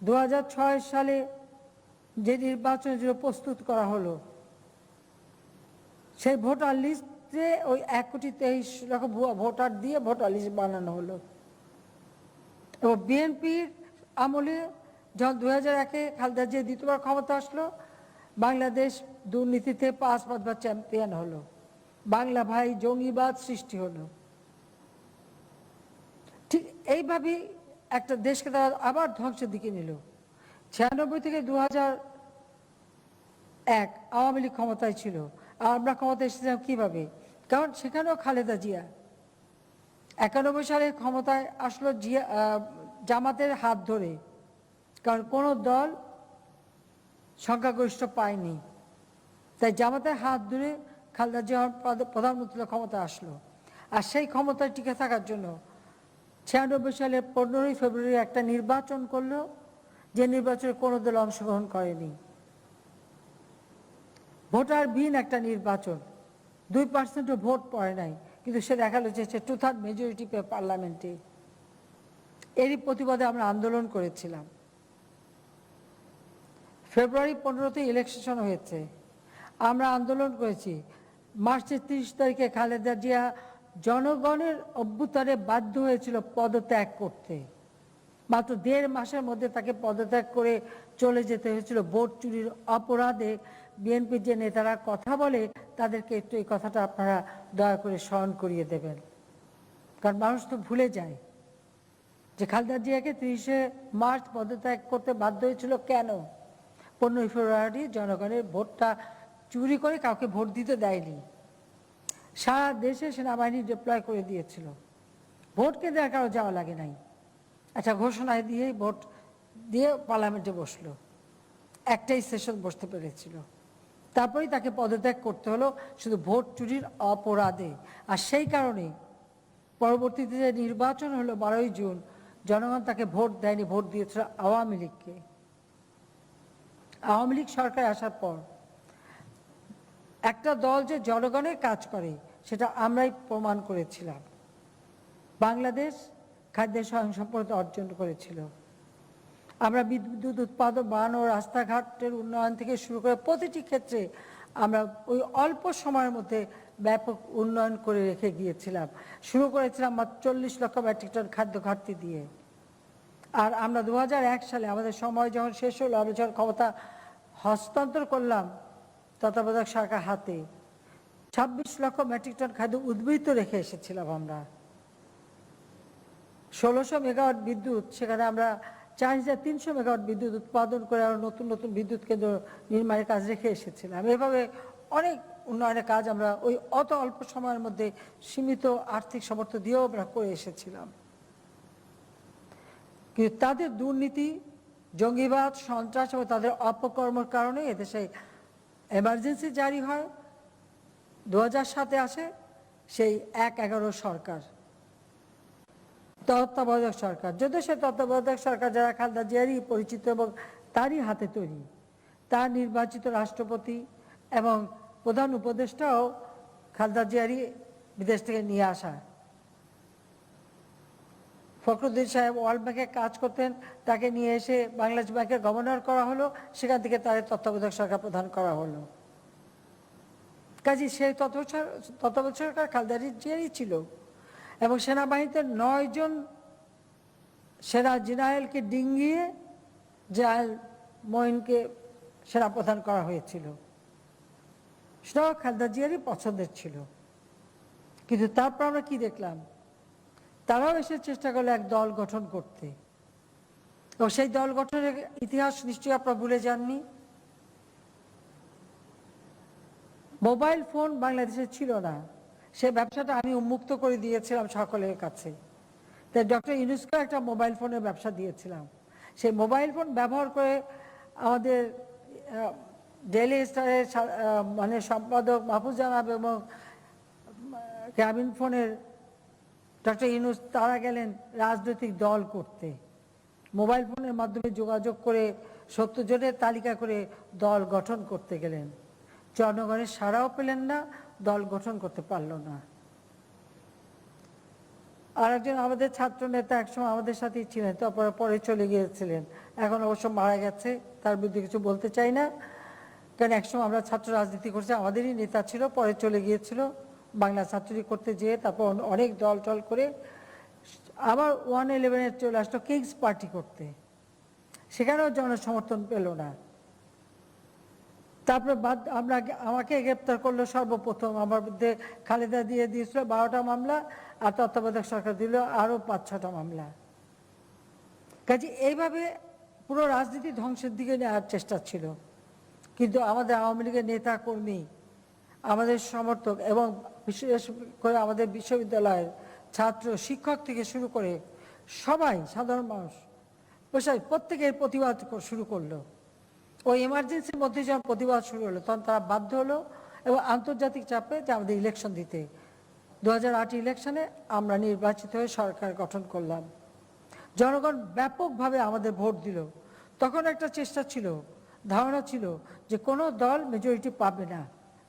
2006 সালে যে নির্বাচনের জন্য প্রস্তুত করা হলো, সেই ভোটার লিস্টে ওই 1,23,00,000 ভুয়া ভোটার দিয়ে ভোটার লিস্ট বানানো হলো। এবং বিএনপির আমলে যখন 2001-এ খালেদা জিয়া দ্বিতীয়বার ক্ষমতা আসলো, বাংলাদেশ দুর্নীতিতে 5 চ্যাম্পিয়ন হলো, বাংলা ভাই জঙ্গিবাদ সৃষ্টি হলো। ঠিক এইভাবেই একটা দেশকে তারা আবার ধ্বংসের দিকে নিল। 96 থেকে 2001 আওয়ামী লীগ ক্ষমতায় ছিল, আর আমরা ক্ষমতায় এসেছিলাম কীভাবে? কারণ সেখানেও খালেদা জিয়া 91 সালে ক্ষমতায় আসলো জিয়া জামাতের হাত ধরে, কারণ কোনো দল সংখ্যাগরিষ্ঠ পায়নি, তাই জামাতের হাত ধরে খালেদা জিয়া প্রধানমন্ত্রী ক্ষমতা আসলো। আর সেই ক্ষমতায় টিকে থাকার জন্য 96 সালের 15ই ফেব্রুয়ারি একটা নির্বাচন করলো, যে নির্বাচনে কোনো দল অংশগ্রহণ করেনি। ভোটারবিহীন একটা নির্বাচন, 2% ভোট পড়ে নাই, কিন্তু সে দেখালো যে 2/3 মেজরিটি পেয়ে পার্লামেন্টে। এরই প্রতিবাদে আমরা আন্দোলন করেছিলাম। ফেব্রুয়ারি 15-তে ইলেকশন হয়েছে, আমরা আন্দোলন করেছি। মার্চের 30 তারিখে খালেদা জিয়া জনগণের অভ্যুত্থানে বাধ্য হয়েছিল পদত্যাগ করতে। মাত্র 1.5 মাসের মধ্যে তাকে পদত্যাগ করে চলে যেতে হয়েছিল ভোট চুরির অপরাধে। বিএনপির যে নেতারা কথা বলে তাদেরকে একটু এই কথাটা আপনারা দয়া করে স্মরণ করিয়ে দেবেন, কারণ মানুষ তো ভুলে যায় যে খালেদা জিয়াকে 30শে মার্চ পদত্যাগ করতে বাধ্য হয়েছিল কেন। 15ই ফেব্রুয়ারি জনগণের ভোটটা চুরি করে কাউকে ভোট দিতে দেয়নি। সারা দেশে সেনাবাহিনী ডিপ্লয় করে দিয়েছিল, ভোট কেন্দ্রে কারো যাওয়া লাগে নাই। আচ্ছা, ঘোষণায় দিয়েই ভোট দিয়ে পার্লামেন্টে বসলো, একটাই সেশন বসতে পেরেছিল। তারপরেই তাকে পদত্যাগ করতে হলো শুধু ভোট চুরির অপরাধে। আর সেই কারণে পরবর্তীতে যে নির্বাচন হলো 12ই জুন, জনগণ তাকে ভোট দেয়নি, ভোট দিয়েছিল আওয়ামী লীগকে। আওয়ামী লীগ সরকার আসার পর একটা দল যে জনগণের কাজ করে সেটা আমরাই প্রমাণ করেছিলাম। বাংলাদেশ খাদ্যের স্বয়ংসম্পূর্ণতা অর্জন করেছিল। আমরা বিদ্যুৎ উৎপাদন বাড়ানো, রাস্তাঘাটের উন্নয়ন থেকে শুরু করে প্রতিটি ক্ষেত্রে আমরা ওই অল্প সময়ের মধ্যে ব্যাপক উন্নয়ন করে রেখে গিয়েছিলাম। শুরু করেছিলাম মাত্র 40 লক্ষ মেট্রিক টন খাদ্য ঘাটতি দিয়ে। আর আমরা 2001 সালে আমাদের সময় যখন শেষ হলো, আমরা যখন ক্ষমতা হস্তান্তর করলাম তত্ত্বাবধায়ক সরকার হাতে, 26 লক্ষ মেট্রিক টন খাদ্য উদ্বৃত্ত রেখে এসেছিলাম আমরা। 1600 মেগাওয়াট বিদ্যুৎ, সেখানে আমরা 4300 মেগাওয়াট বিদ্যুৎ উৎপাদন করে আরো নতুন নতুন বিদ্যুৎ কেন্দ্র নির্মাণের কাজ রেখে এসেছিলাম। এভাবে অনেক উন্নয়নের কাজ আমরা ওই অত অল্প সময়ের মধ্যে সীমিত আর্থিক সামর্থ্য দিয়েও আমরা করে এসেছিলাম। কিন্তু তাদের দুর্নীতি, জঙ্গিবাদ, সন্ত্রাস এবং তাদের অপকর্মের কারণে এদেশে এমার্জেন্সি জারি হয়। 2007-এ আসে সেই 1/11 সরকার, তত্ত্বাবধায়ক সরকার। যদিও সে তত্ত্বাবধায়ক সরকার যারা খালেদা জিয়ারই পরিচিত এবং তারই হাতে তৈরি, তার নির্বাচিত রাষ্ট্রপতি এবং প্রধান উপদেষ্টাও খালেদা জিয়ারই বিদেশ থেকে নিয়ে আসা। ফখরুদ্দিন সাহেব ওয়ার্ল্ড ব্যাংকে কাজ করতেন, তাকে নিয়ে এসে বাংলাদেশ ব্যাংকের গভর্নর করা হলো, সেখান থেকে তার তত্ত্বাবধায়ক সরকার প্রধান করা হলো। কাজে সেই তত্ত্বাবধায়ক সরকার খালেদা জিয়ারই ছিল। এবং সেনাবাহিনীতে 9 জন সেনা জেনারেলকে ডিঙ্গিয়ে জেনারেল মঈনকে সেনাপ্রধান করা হয়েছিল, সেটাও খালেদা জিয়ারই পছন্দের ছিল। কিন্তু তারপর আমরা কি দেখলাম, তারাও এসে চেষ্টা করলো এক দল গঠন করতে। এবং সেই দল গঠনের ইতিহাস নিশ্চয়ই আপনারা ভুলে যাননি। মোবাইল ফোন বাংলাদেশে ছিল না, সে ব্যবসাটা আমি উন্মুক্ত করে দিয়েছিলাম সকলের কাছে। তাই ডক্টর ইউনুসকে একটা মোবাইল ফোনের ব্যবসা দিয়েছিলাম। সেই মোবাইল ফোন ব্যবহার করে আমাদের ডেইলি স্টারের মানে সম্পাদক মাহফুজ জানাব এবং গ্রামীণ ফোনের ডক্টর ইউনুস তারা গেলেন রাজনৈতিক দল করতে। মোবাইল ফোনের মাধ্যমে যোগাযোগ করে 70 জনের তালিকা করে দল গঠন করতে গেলেন। জনগণের সাড়াও পেলেন না, দল গঠন করতে পারল না। আরেকজন আমাদের ছাত্র নেতা একসময় আমাদের সাথেই ছিলেন, তারপরে পরে চলে গিয়েছিলেন, এখন অবশ্য মারা গেছে, তার বিরুদ্ধে কিছু বলতে চাই না, কারণ একসময় আমরা ছাত্র রাজনীতি করছি, আমাদেরই নেতা ছিল, পরে চলে গিয়েছিল বাংলা ছাত্রী করতে যেয়ে, তারপর অনেক দল টল করে আবার 111-এ চলে আসলো কিংস পার্টি করতে, সেখানেও জনসমর্থন পেল না। তারপরে আমাকে গ্রেপ্তার করলো সর্বপ্রথম, আমার বিরুদ্ধে খালেদা দিয়ে দিয়েছিল 12টা মামলা, আর তত্ত্বাবধায়ক সরকার দিল আরো 5-6টা মামলা। কাজে এইভাবে পুরো রাজনীতি ধ্বংসের দিকে নেওয়ার চেষ্টা ছিল। কিন্তু আমাদের আওয়ামী লীগের নেতা কর্মী, আমাদের সমর্থক এবং বিশেষ করে আমাদের বিশ্ববিদ্যালয়ের ছাত্র শিক্ষক থেকে শুরু করে সবাই, সাধারণ মানুষ প্রত্যেকের প্রতিবাদ শুরু করলো। ওই এমার্জেন্সির মধ্যে যখন প্রতিবাদ শুরু হলো, তখন তারা বাধ্য হলো এবং আন্তর্জাতিক চাপে যে আমাদের ইলেকশন দিতে। 2008 ইলেকশনে আমরা নির্বাচিত হয়ে সরকার গঠন করলাম। জনগণ ব্যাপকভাবে আমাদের ভোট দিল। তখন একটা চেষ্টা ছিল ধারণা ছিল যে কোনো দল মেজরিটি পাবে না,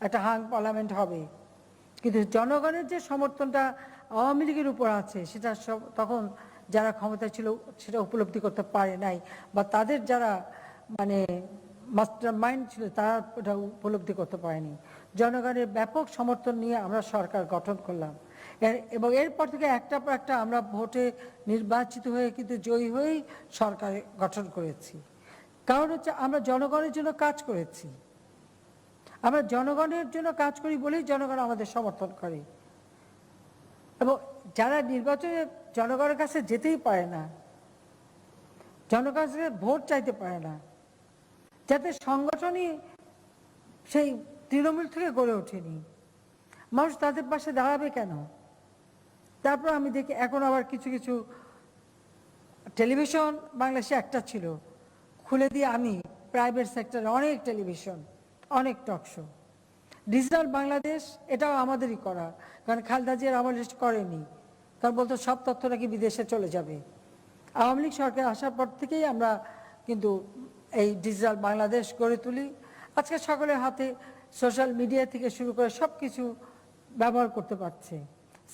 একটা হাং পার্লামেন্ট হবে। কিন্তু জনগণের যে সমর্থনটা আওয়ামী লীগের উপর আছে সেটা তখন যারা ক্ষমতায় ছিল সেটা উপলব্ধি করতে পারে নাই, বা তাদের যারা মানে মাস্টার মাইন্ড ছিল তারা এটা উপলব্ধি করতে পারেনি। জনগণের ব্যাপক সমর্থন নিয়ে আমরা সরকার গঠন করলাম, এবং এরপর থেকে একটা পর একটা আমরা ভোটে নির্বাচিত হয়ে কিন্তু জয়ী হয়েই সরকার গঠন করেছি। কারণ হচ্ছে আমরা জনগণের জন্য কাজ করেছি, আমরা জনগণের জন্য কাজ করি বলেই জনগণ আমাদের সমর্থন করে। এবং যারা নির্বাচনে জনগণের কাছে যেতেই পারে না, জনগণের কাছে ভোট চাইতে পারে না, যাতে সংগঠনই সেই তৃণমূল থেকে গড়ে ওঠেনি, মানুষ তাদের পাশে দাঁড়াবে কেন? তারপর আমি দেখি এখন আবার কিছু কিছু টেলিভিশন বাংলাদেশে একটা ছিল, খুলে দিয়ে আমি প্রাইভেট সেক্টরে অনেক টেলিভিশন, অনেক টকশো। ডিজিটাল বাংলাদেশ এটাও আমাদেরই করা, কারণ খালেদা জিয়ার আমলে করেনি, কারণ বলতো সব তথ্য নাকি বিদেশে চলে যাবে। আওয়ামী লীগ সরকার আসার পর থেকেই আমরা কিন্তু এই ডিজিটাল বাংলাদেশ গড়ে তুলি। আজকে সকলের হাতে সোশ্যাল মিডিয়া থেকে শুরু করে সব কিছু ব্যবহার করতে পারছে।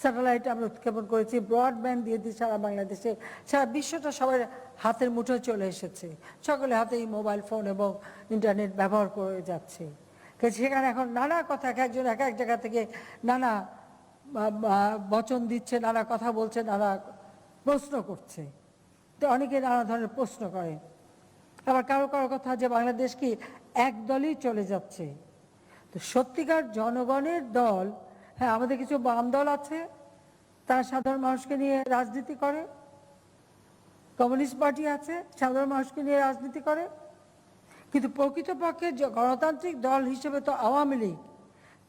স্যাটেলাইট আমরা উৎক্ষেপণ করেছি, ব্রডব্যান্ড দিয়ে দিই সারা বাংলাদেশে, সারা বিশ্বটা সবার হাতের মুঠোয় চলে এসেছে, সকলের হাতে এই মোবাইল ফোন এবং ইন্টারনেট ব্যবহার করে যাচ্ছে। সেখানে এখন নানা কথা, এক একজন এক এক জায়গা থেকে নানা বচন দিচ্ছে, নানা কথা বলছে, নানা প্রশ্ন করছে। তো অনেকে নানা ধরনের প্রশ্ন করে, আবার কারো কারো কথা যে বাংলাদেশ কি একদলই চলে যাচ্ছে। তো সত্যিকার জনগণের দল, হ্যাঁ আমাদের কিছু বাম দল আছে, তারা সাধারণ মানুষকে নিয়ে রাজনীতি করে, কমিউনিস্ট পার্টি আছে সাধারণ মানুষকে নিয়ে রাজনীতি করে, কিন্তু প্রকৃতপক্ষে গণতান্ত্রিক দল হিসেবে তো আওয়ামী লীগ,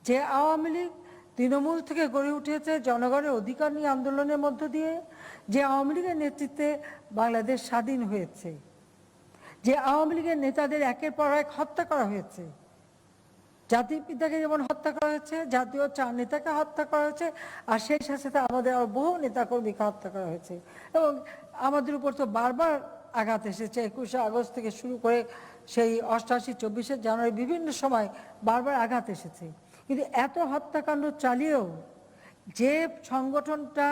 যে আওয়ামী লীগ তৃণমূল থেকে গড়ে উঠেছে জনগণের অধিকার নিয়ে আন্দোলনের মধ্য দিয়ে, যে আওয়ামী লীগের নেতৃত্বে বাংলাদেশ স্বাধীন হয়েছে, যে আওয়ামী লীগের নেতাদের একের পর এক হত্যা করা হয়েছে, জাতির পিতাকে যেমন হত্যা করা হয়েছে, জাতীয় 4 নেতাকে হত্যা করা হয়েছে, আর সেই সাথে সাথে আমাদের আরো বহু নেতাকর্মীকে হত্যা করা হয়েছে। এবং আমাদের উপর তো বারবার আঘাত এসেছে, 21শে আগস্ট থেকে শুরু করে সেই 88, 24শে জানুয়ারি বিভিন্ন সময় বারবার আঘাত এসেছে। কিন্তু এত হত্যাকাণ্ড চালিয়েও যে সংগঠনটা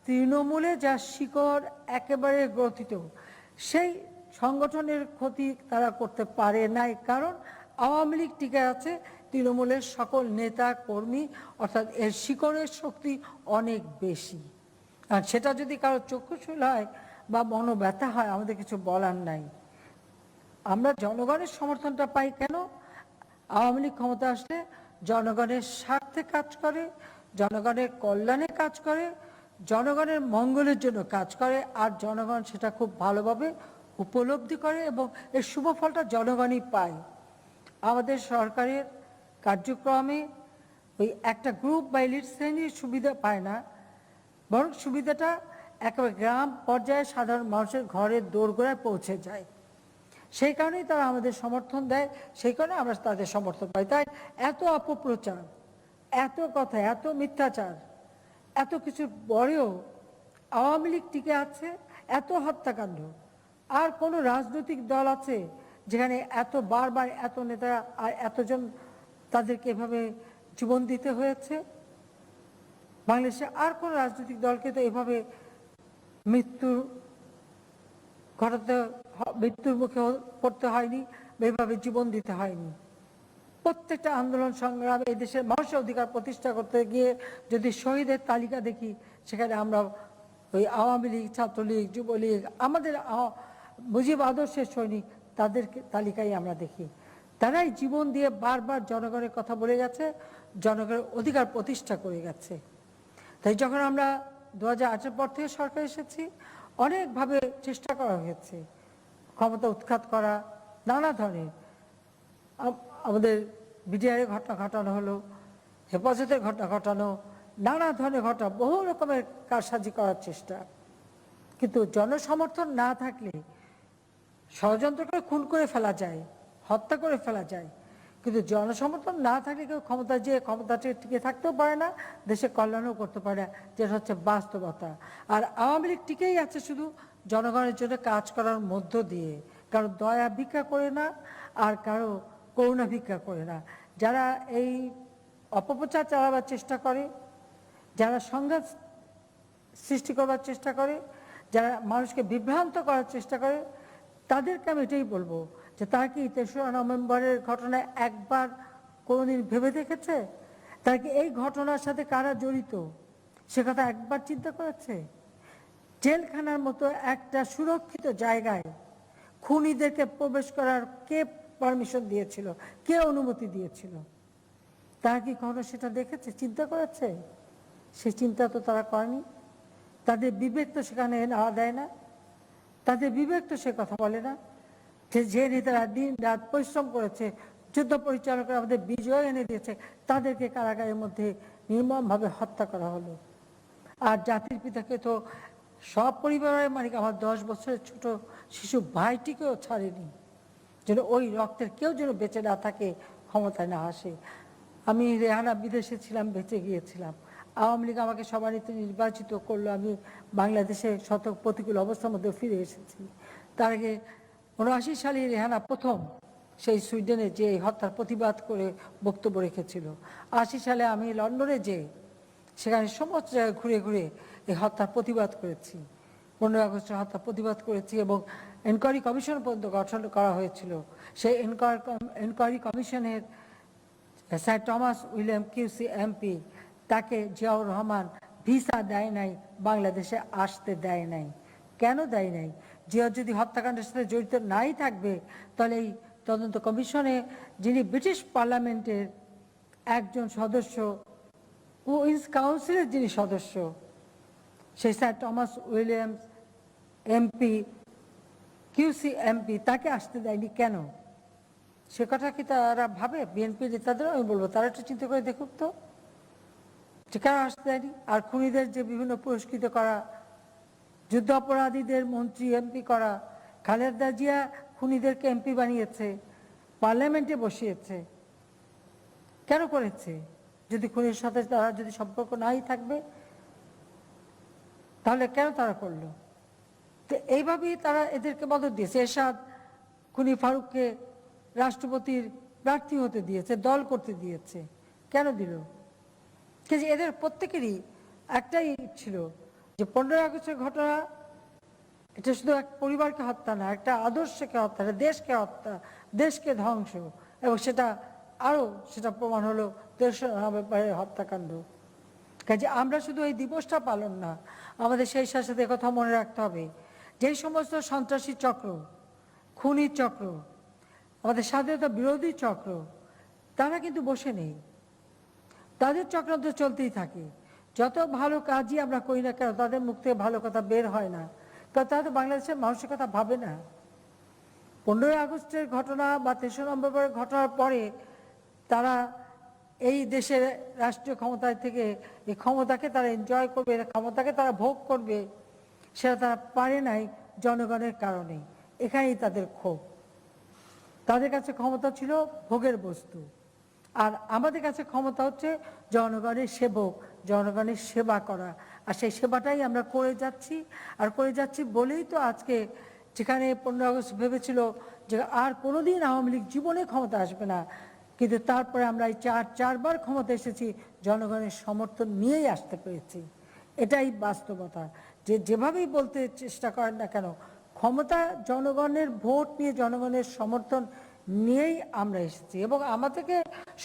তৃণমূলে যা শিকড় একেবারে গ্রথিত, সেই সংগঠনের ক্ষতি তারা করতে পারে নাই, কারণ আওয়ামী লীগ টিকে আছে, তৃণমূলের সকল নেতা কর্মী, অর্থাৎ এর শিকড়ের শক্তি অনেক বেশি। আর সেটা যদি কারো চক্ষুশূল হয় বা মনোব্যথা হয়, আমাদের কিছু বলার নাই। আমরা জনগণের সমর্থনটা পাই কেন? আওয়ামী লীগ ক্ষমতা আসলে জনগণের স্বার্থে কাজ করে, জনগণের কল্যাণে কাজ করে, জনগণের মঙ্গলের জন্য কাজ করে, আর জনগণ সেটা খুব ভালোভাবে উপলব্ধি করে এবং এর শুভ ফলটা জনগণই পায়। আমাদের সরকারের কার্যক্রমে ওই একটা গ্রুপ বা এলিট শ্রেণীর সুবিধা পায় না, বরং সুবিধাটা একেবারে গ্রাম পর্যায়ে সাধারণ মানুষের ঘরের দোরগোড়ায় পৌঁছে যায়। সেই কারণেই তারা আমাদের সমর্থন দেয়, সেই কারণে আমরা তাদের সমর্থন পাই। তাই এত অপপ্রচার, এত কথা, এত মিথ্যাচার, এত কিছুর পরেও আওয়ামী লীগ টিকে আছে, এত হত্যাকাণ্ড। আর কোনো রাজনৈতিক দল আছে যেখানে এত বারবার এত নেতা আর এতজন তাদেরকে এভাবে জীবন দিতে হয়েছে? বাংলাদেশে আর কোন রাজনৈতিক দলকে তো এভাবে মৃত্যুর মুখে পড়তে হয়নি, এভাবে জীবন দিতে হয়নি। প্রত্যেকটা আন্দোলন সংগ্রামে এই দেশের মানুষের অধিকার প্রতিষ্ঠা করতে গিয়ে যদি শহীদের তালিকা দেখি, সেখানে আমরা ওই আওয়ামী লীগ, ছাত্রলীগ, যুবলীগ, আমাদের মুজিব আদর্শের সৈনিক, তাদের তালিকায় আমরা দেখি। তারাই জীবন দিয়ে বারবার জনগণের কথা বলে গেছে, জনগণের অধিকার প্রতিষ্ঠা করে গেছে। তাই যখন আমরা 2018 পর থেকে সরকার এসেছি, অনেকভাবে চেষ্টা করা হয়েছে ক্ষমতা উৎখাত করা, নানা ধরনের। আমাদের বিডিআরের ঘটনা ঘটানো হলো, হেফাজতের ঘটনা ঘটানো, নানা ধরনের ঘটনা, বহু রকমের কারসাজি করার চেষ্টা। কিন্তু জনসমর্থন না থাকলে ষড়যন্ত্র করে খুন করে ফেলা যায়, হত্যা করে ফেলা যায়, কিন্তু জনসমর্থন না থাকলে কেউ ক্ষমতাটা টিকে থাকতেও পারে না, দেশে কল্যাণও করতে পারে না, যেটা হচ্ছে বাস্তবতা। আর আওয়ামী লীগ টিকেই আছে শুধু জনগণের জন্য কাজ করার মধ্য দিয়ে, কারো দয়া ভিক্ষা করে না, আর কারো করুণা ভিক্ষা করে না। যারা এই অপপ্রচার চালাবার চেষ্টা করে, যারা সংঘাত সৃষ্টি করবার চেষ্টা করে, যারা মানুষকে বিভ্রান্ত করার চেষ্টা করে, তাদেরকে আমি এটাই বলবো যে তারা কি ৩রা নভেম্বরের ঘটনায় একবার কোনোদিন ভেবে দেখেছে? তারা কি এই ঘটনার সাথে কারা জড়িত সে কথা একবার চিন্তা করেছে? জেলখানার মতো একটা সুরক্ষিত জায়গায় খুনিদেরকে প্রবেশ করার কে পারমিশন দিয়েছিল, কে অনুমতি দিয়েছিল? তারা কি কখনো সেটা দেখেছে, চিন্তা করেছে? সে চিন্তা তো তারা করেনি। তাদের বিবেক তো সেখানে নাড়া দেয় না, তাদের বিবেক তো সে কথা বলে না যে নেতারা দিন রাত পরিশ্রম করেছে, যুদ্ধ পরিচালকরা আমাদের বিজয় এনে দিয়েছে, তাদেরকে কারাগারের মধ্যে নির্মমভাবে হত্যা করা হলো। আর জাতির পিতাকে তো সব পরিবারের মালিক আমার 10 বছরের ছোট শিশু ভাইটিকেও ছাড়েনি, যেন ওই রক্তের কেউ যেন বেঁচে না থাকে, ক্ষমতায় না আসে। আমি রেহানা বিদেশে ছিলাম, বেঁচে গিয়েছিলাম। আওয়ামী লীগ আমাকে সভানেত্রী নির্বাচিত করলো, আমি বাংলাদেশে শত প্রতিকূল অবস্থার মধ্যে ফিরে এসেছি। তার আগে 79 সালে রেহানা প্রথম সেই সুইডেনে যে হত্যার প্রতিবাদ করে বক্তব্য রেখেছিল। 80 সালে আমি লন্ডনে যে সেখানে সমস্ত জায়গায় ঘুরে ঘুরে এই হত্যার প্রতিবাদ করেছি, 15 আগস্টের হত্যার প্রতিবাদ করেছি, এবং এনকোয়ারি কমিশন পর্যন্ত গঠন করা হয়েছিল। সেই এনকোয়ারি কমিশনের sir Thomas William QC MP, তাকে জিয়াউর রহমান ভিসা দেয় নাই, বাংলাদেশে আসতে দেয় নাই। কেন দেয় নাই? জিয়া যদি হত্যাকাণ্ডের সাথে জড়িত নাই থাকবে, তাহলে এই তদন্ত কমিশনে যিনি ব্রিটিশ পার্লামেন্টের একজন সদস্য, কুইন্স কাউন্সিলের যিনি সদস্য, সেই sir Thomas Williams MP, QC MP, তাকে আসতে দেয়নি কেন? সে কথা কি তারা ভাবে? বিএনপি নেতাদেরও আমি বলবো তারা একটু চিন্তা করে দেখুক তো, যে কেন আসতে দেয়নি। আর খুনিদের যে বিভিন্ন পুরস্কৃত করা, যুদ্ধ অপরাধীদের মন্ত্রী এমপি করা, খালেদা জিয়া খুনিদেরকে এমপি বানিয়েছে, পার্লামেন্টে বসিয়েছে, কেন করেছে? যদি খুনির সাথে তারা যদি সম্পর্ক নাই থাকবে, তাহলে কেন তারা করলো? তো এইভাবেই তারা এদেরকে মদত দিয়েছে। এরশাদ খুনি ফারুককে রাষ্ট্রপতির প্রার্থী হতে দিয়েছে, দল করতে দিয়েছে, কেন দিল? কিন্তু এদের প্রত্যেকেরই একটাই ছিল যে 15 আগস্টের ঘটনা, এটা শুধু এক পরিবারকে হত্যা না, একটা আদর্শকে হত্যা, দেশকে হত্যা, দেশকে ধ্বংস, এবং সেটা সেটা প্রমাণ হলো 3রা নভেম্বরের হত্যাকাণ্ড। কাজে আমরা শুধু এই দিবসটা পালন না, আমাদের সেই সাথে কথা মনে রাখতে হবে, যেই সমস্ত সন্ত্রাসী চক্র, খুনি চক্র, আমাদের স্বাধীনতা বিরোধী চক্র, তারা কিন্তু বসে নেই, তাদের চক্রান্ত চলতেই থাকে। যত ভালো কাজই আমরা করি না কেন, তাদের মুখ থেকে ভালো কথা বের হয় না, কারণ তারা তো বাংলাদেশের মানুষের কথা ভাবে না। 15 আগস্টের ঘটনা বা 3রা নভেম্বরের ঘটনার পরে তারা এই দেশের রাষ্ট্রীয় ক্ষমতায় থেকে এই ক্ষমতাকে তারা এনজয় করবে, ক্ষমতাকে তারা ভোগ করবে, সেটা তারা পারে নাই জনগণের কারণে। এখানেই তাদের ক্ষোভ। তাদের কাছে ক্ষমতা ছিল ভোগের বস্তু, আর আমাদের কাছে ক্ষমতা হচ্ছে জনগণের সেবক, জনগণের সেবা করা। আর সেই সেবাটাই আমরা করে যাচ্ছি, আর করে যাচ্ছি বলেই তো আজকে, যেখানে 15 আগস্ট ভেবেছিল যে আর কোনোদিন আওয়ামী লীগ জীবনে ক্ষমতা আসবে না, কিন্তু তারপরে আমরা এই চারবার ক্ষমতা এসেছি, জনগণের সমর্থন নিয়েই আসতে পেরেছি। এটাই বাস্তবতা। যেভাবেই বলতে চেষ্টা করেন না কেন, ক্ষমতা জনগণের ভোট নিয়ে, জনগণের সমর্থন নিয়েই আমরা এসেছি। এবং আমাদেরকে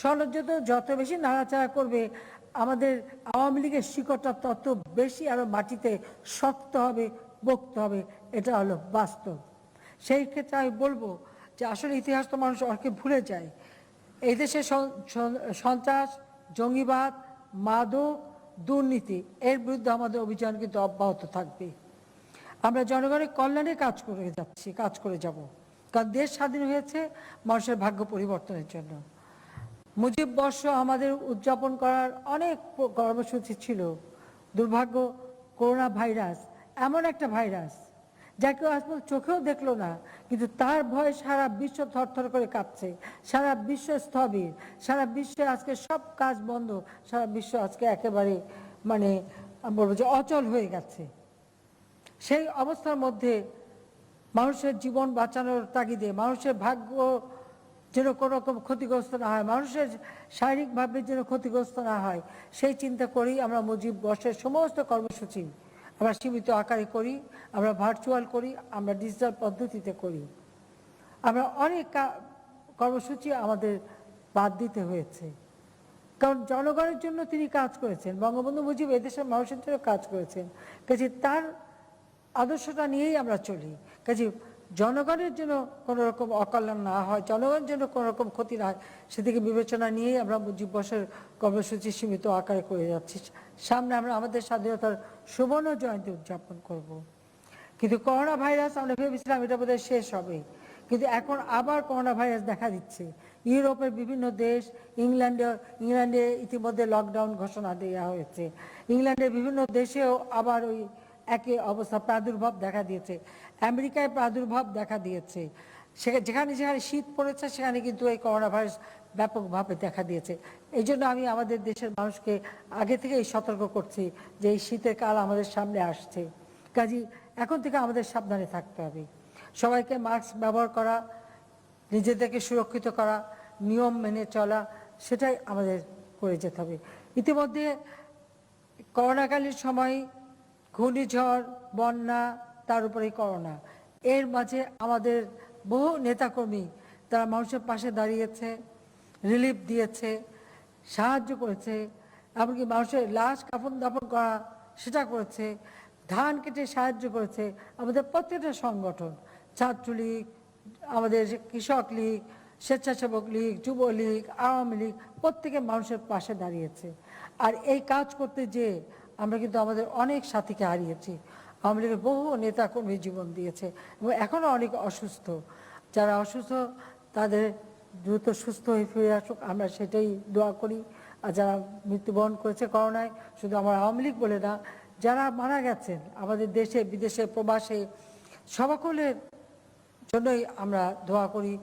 ষড়যন্ত্র যত বেশি নাড়াচাড়া করবে, আমাদের আওয়ামী লীগের শিকড়টা তত বেশি আরো মাটিতে শক্ত হবে, বক্ত হবে। এটা হলো বাস্তব। সেই ক্ষেত্রে আমি বলবো যে আসলে ইতিহাস তো মানুষ অনেকে ভুলে যায়। এই দেশে সন্ত্রাস, জঙ্গিবাদ, মাদক, দুর্নীতি, এর বিরুদ্ধে আমাদের অভিযান কিন্তু অব্যাহত থাকবে। আমরা জনগণের কল্যাণে কাজ করে যাব, কারণ দেশ স্বাধীন হয়েছে মানুষের ভাগ্য পরিবর্তনের জন্য। মুজিব বর্ষ আমাদের উদযাপন করার অনেক কর্মসূচি ছিল। দুর্ভাগ্য, করোনা ভাইরাস এমন একটা ভাইরাস যা কেউ আজ পর্যন্ত চোখেও দেখলো না, কিন্তু তার ভয়ে সারা বিশ্ব থরথর করে কাঁপছে, সারা বিশ্ব স্থবির, সারা বিশ্বে আজকে সব কাজ বন্ধ, সারা বিশ্ব আজকে একেবারে বলবো যে অচল হয়ে গেছে। সেই অবস্থার মধ্যে মানুষের জীবন বাঁচানোর তাগিদে, মানুষের ভাগ্য যেন কোনো রকম ক্ষতিগ্রস্ত না হয়, মানুষের শারীরিকভাবে যেন ক্ষতিগ্রস্ত না হয়, সেই চিন্তা করেই আমরা মুজিব বর্ষের সমস্ত কর্মসূচি আমরা সীমিত আকারে করি, আমরা ভার্চুয়াল করি, আমরা ডিজিটাল পদ্ধতিতে করি। আমরা অনেক কর্মসূচি আমাদের বাদ দিতে হয়েছে, কারণ জনগণের জন্য তিনি কাজ করেছেন, বঙ্গবন্ধু মুজিব এদেশের মানুষের জন্য কাজ করেছেন। কাজে তার আদর্শটা নিয়েই আমরা চলি। কাজে জনগণের জন্য কোনো রকম অকল্যাণ না হয়, জনগণের জন্য কোনো রকম ক্ষতি না হয়, সেদিকে বিবেচনা নিয়েই আমরা মুজিব বর্ষের কর্মসূচি সীমিত আকারে করে যাচ্ছি। সামনে আমরা আমাদের স্বাধীনতার সুবর্ণ জয়ন্তী উদযাপন করব। কিন্তু করোনা ভাইরাস আমরা ভেবেছিলাম এটা বোধহয় শেষ হবে, কিন্তু এখন আবার করোনা ভাইরাস দেখা দিচ্ছে। ইউরোপের বিভিন্ন দেশ, ইংল্যান্ডে ইতিমধ্যে লকডাউন ঘোষণা দেওয়া হয়েছে। ইংল্যান্ডের বিভিন্ন দেশেও আবার ওই একই অবস্থা, প্রাদুর্ভাব দেখা দিয়েছে। আমেরিকায় প্রাদুর্ভাব দেখা দিয়েছে। যেখানে যেখানে শীত পড়েছে সেখানে কিন্তু এই করোনা ভাইরাস ব্যাপকভাবে দেখা দিয়েছে। এই জন্য আমি আমাদের দেশের মানুষকে আগে থেকেই সতর্ক করছি যে এই শীতের কাল আমাদের সামনে আসছে। কাজেই এখন থেকে আমাদের সাবধানে থাকতে হবে। সবাইকে মাস্ক ব্যবহার করা, নিজেদেরকে সুরক্ষিত করা, নিয়ম মেনে চলা, সেটাই আমাদের করে যেতে হবে। ইতিমধ্যে করোনাকালীন সময় ঘূর্ণিঝড়, বন্যা, তার উপরে করোনা, এর মাঝে আমাদের বহু নেতাকর্মী তারা মানুষের পাশে দাঁড়িয়েছে, রিলিফ দিয়েছে, সাহায্য করেছে, এমনকি মানুষের লাশ কাফন দাফন করা সেটা করেছে, ধান কেটে সাহায্য করেছে। আমাদের প্রত্যেকটা সংগঠন, ছাত্রলীগ, আমাদের কৃষক লীগ, স্বেচ্ছাসেবক লীগ, যুবলীগ, আওয়ামী লীগ, প্রত্যেকে মানুষের পাশে দাঁড়িয়েছে। আর এই কাজ করতে যেয়ে আমরা কিন্তু আমাদের অনেক সাথীকে হারিয়েছি। আওয়ামী লীগের বহু নেতাকর্মী জীবন দিয়েছে এবং এখনও অনেক অসুস্থ। যারা অসুস্থ তাদের দ্রুত সুস্থ হয়ে ফিরে আসুক, আমরা সেটাই দোয়া করি। আর যারা মৃত্যুবরণ করেছে করোনায়, শুধু আমার আওয়ামী লীগ বলে না, যারা মারা গেছেন আমাদের দেশে বিদেশে প্রবাসে, সকলের জন্যই আমরা দোয়া করি,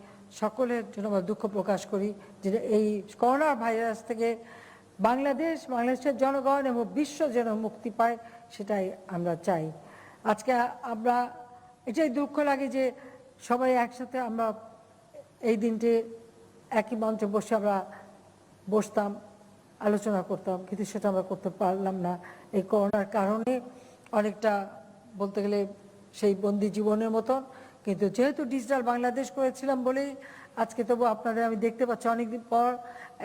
সকলের জন্য আমরা দুঃখ প্রকাশ করি যে এই করোনা ভাইরাস থেকে বাংলাদেশের জনগণ এবং বিশ্ব যেন মুক্তি পায়, সেটাই আমরা চাই। আজকে আমরা এটাই দুঃখ লাগে যে সবাই একসাথে আমরা এই দিনটি একই মঞ্চে বসে আমরা বসতাম, আলোচনা করতাম, কিন্তু সেটা আমরা করতে পারলাম না এই করোনার কারণে। অনেকটা বলতে গেলে সেই বন্দি জীবনের মতন। কিন্তু যেহেতু ডিজিটাল বাংলাদেশ করেছিলাম বলেই আজকে তবু আপনাদের আমি দেখতে পাচ্ছি অনেকদিন পর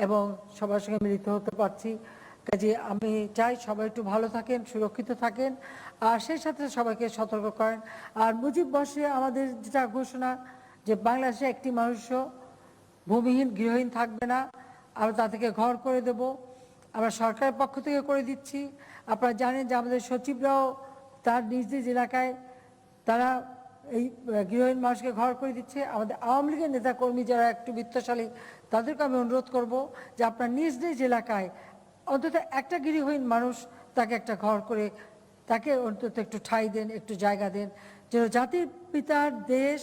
এবং সবার সঙ্গে মিলিত হতে পারছি। কাজে আমি চাই সবাই একটু ভালো থাকেন, সুরক্ষিত থাকেন, আর সেই সাথে সবাইকে সতর্ক করেন। আর মুজিব বর্ষে আমাদের যেটা ঘোষণা যে বাংলাদেশে একটি মানুষও ভূমিহীন গৃহহীন থাকবে না, আমরা তাদেরকে ঘর করে দেব, আমরা সরকারের পক্ষ থেকে করে দিচ্ছি। আপনারা জানেন যে আমাদের সচিবরাও তার নিজ নিজ এলাকায় তারা এই গৃহহীন মানুষকে ঘর করে দিচ্ছে। আমাদের আওয়ামী লীগের নেতাকর্মী যারা একটু বিত্তশালী তাদেরকে আমি অনুরোধ করব যে আপনার নিজ নিজ এলাকায় অন্তত একটা গৃহহীন মানুষ তাকে একটা ঘর করে তাকে অন্তত একটু ঠাঁই দেন, একটু জায়গা দেন, যেন জাতির পিতার দেশ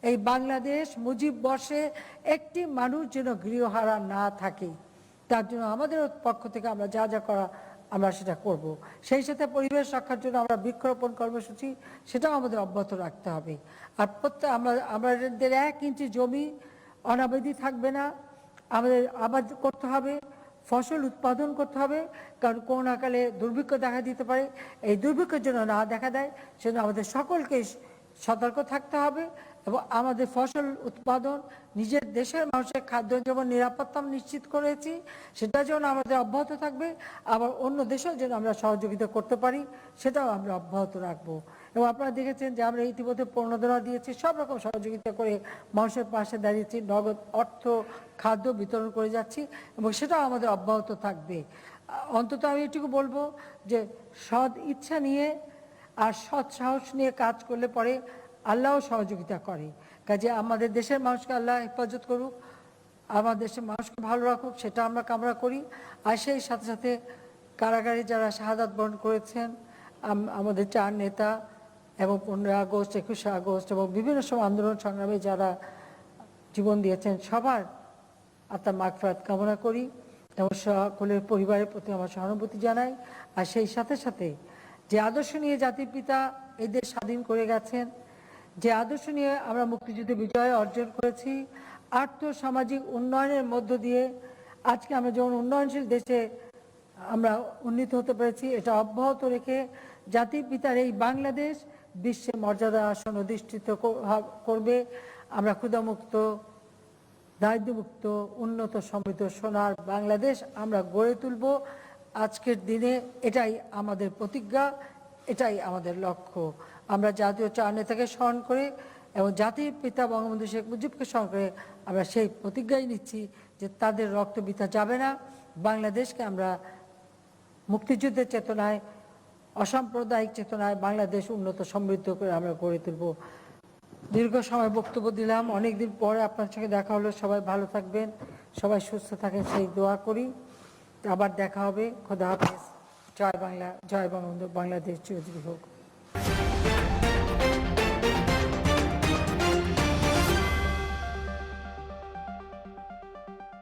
এই বাংলাদেশ মুজিব বর্ষে একটি মানুষ যেন গৃহহারা না থাকে। তার জন্য আমাদের পক্ষ থেকে আমরা যা যা করা আমরা সেটা করব। সেই সাথে পরিবেশ রক্ষার জন্য আমরা বৃক্ষরোপণ কর্মসূচি সেটাও আমাদের অব্যাহত রাখতে হবে। আর আমাদের 1 ইঞ্চি জমি অনাবাদি থাকবে না, আমাদের আবাদ করতে হবে, ফসল উৎপাদন করতে হবে, কারণ করোনাকালে দুর্ভিক্ষ দেখা দিতে পারে। এই দুর্ভিক্ষের জন্য না দেখা দেয় সেজন্য আমাদের সকলকে সতর্ক থাকতে হবে এবং আমাদের ফসল উৎপাদন নিজের দেশের মানুষের খাদ্য যেমন নিরাপত্তা নিশ্চিত করেছি সেটা যেন আমাদের অব্যাহত থাকবে, আবার অন্য দেশেও যেন আমরা সহযোগিতা করতে পারি সেটাও আমরা অব্যাহত রাখবো। এবং আপনারা দেখেছেন যে আমরা ইতিমধ্যে প্রণোদনা দিয়েছি, সব রকম সহযোগিতা করে মানুষের পাশে দাঁড়িয়েছি, নগদ অর্থ খাদ্য বিতরণ করে যাচ্ছি এবং সেটাও আমাদের অব্যাহত থাকবে। অন্তত আমি এটুকু বলবো যে সৎ ইচ্ছা নিয়ে আর সৎ সাহস নিয়ে কাজ করলে পরে আল্লাহও সহযোগিতা করে। কাজে আমাদের দেশের মানুষকে আল্লাহ হেফাজত করুক, আমার দেশের মানুষকে ভালো রাখুক, সেটা আমরা কামনা করি। আর সেই সাথে সাথে কারাগারে যারা শাহাদাত বরণ করেছেন আমাদের 4 নেতা এবং 15 আগস্ট, 21 আগস্ট এবং বিভিন্ন সময় আন্দোলন সংগ্রামে যারা জীবন দিয়েছেন সবার আত্মার মাগফিরাত কামনা করি এবং সকলের পরিবারের প্রতি আমার সহানুভূতি জানাই। আর সেই সাথে সাথে যে আদর্শ নিয়ে জাতির পিতা এই দেশ স্বাধীন করে গেছেন, যে আদর্শ নিয়ে আমরা মুক্তিযুদ্ধে বিজয় অর্জন করেছি, আর্থসামাজিক উন্নয়নের মধ্য দিয়ে আজকে আমরা যেমন উন্নয়নশীল দেশে আমরা উন্নীত হতে পেরেছি, এটা অব্যাহত রেখে জাতির পিতার এই বাংলাদেশ বিশ্বে মর্যাদা আসন অধিষ্ঠিত করবে। আমরা ক্ষুধামুক্ত, দারিদ্র্যমুক্ত, উন্নত, সমৃদ্ধ সোনার বাংলাদেশ আমরা গড়ে তুলব। আজকের দিনে এটাই আমাদের প্রতিজ্ঞা, এটাই আমাদের লক্ষ্য। আমরা জাতীয় চার নেতাকে স্মরণ করে এবং জাতির পিতা বঙ্গবন্ধু শেখ মুজিবকে স্মরণ করে আমরা সেই প্রতিজ্ঞাই নিচ্ছি যে তাদের রক্ত বৃথা যাবে না। বাংলাদেশকে আমরা মুক্তিযুদ্ধের চেতনায়, অসাম্প্রদায়িক চেতনায় বাংলাদেশ উন্নত সমৃদ্ধ করে আমরা গড়ে তুলব। দীর্ঘ সময় বক্তব্য দিলাম, অনেকদিন পরে আপনার সঙ্গে দেখা হলো। সবাই ভালো থাকবেন, সবাই সুস্থ থাকেন সেই দোয়া করি। আবার দেখা হবে। খোদা হাফেজ। জয় বাংলা, জয় বঙ্গবন্ধু, বাংলাদেশ চিরজীবী হোক।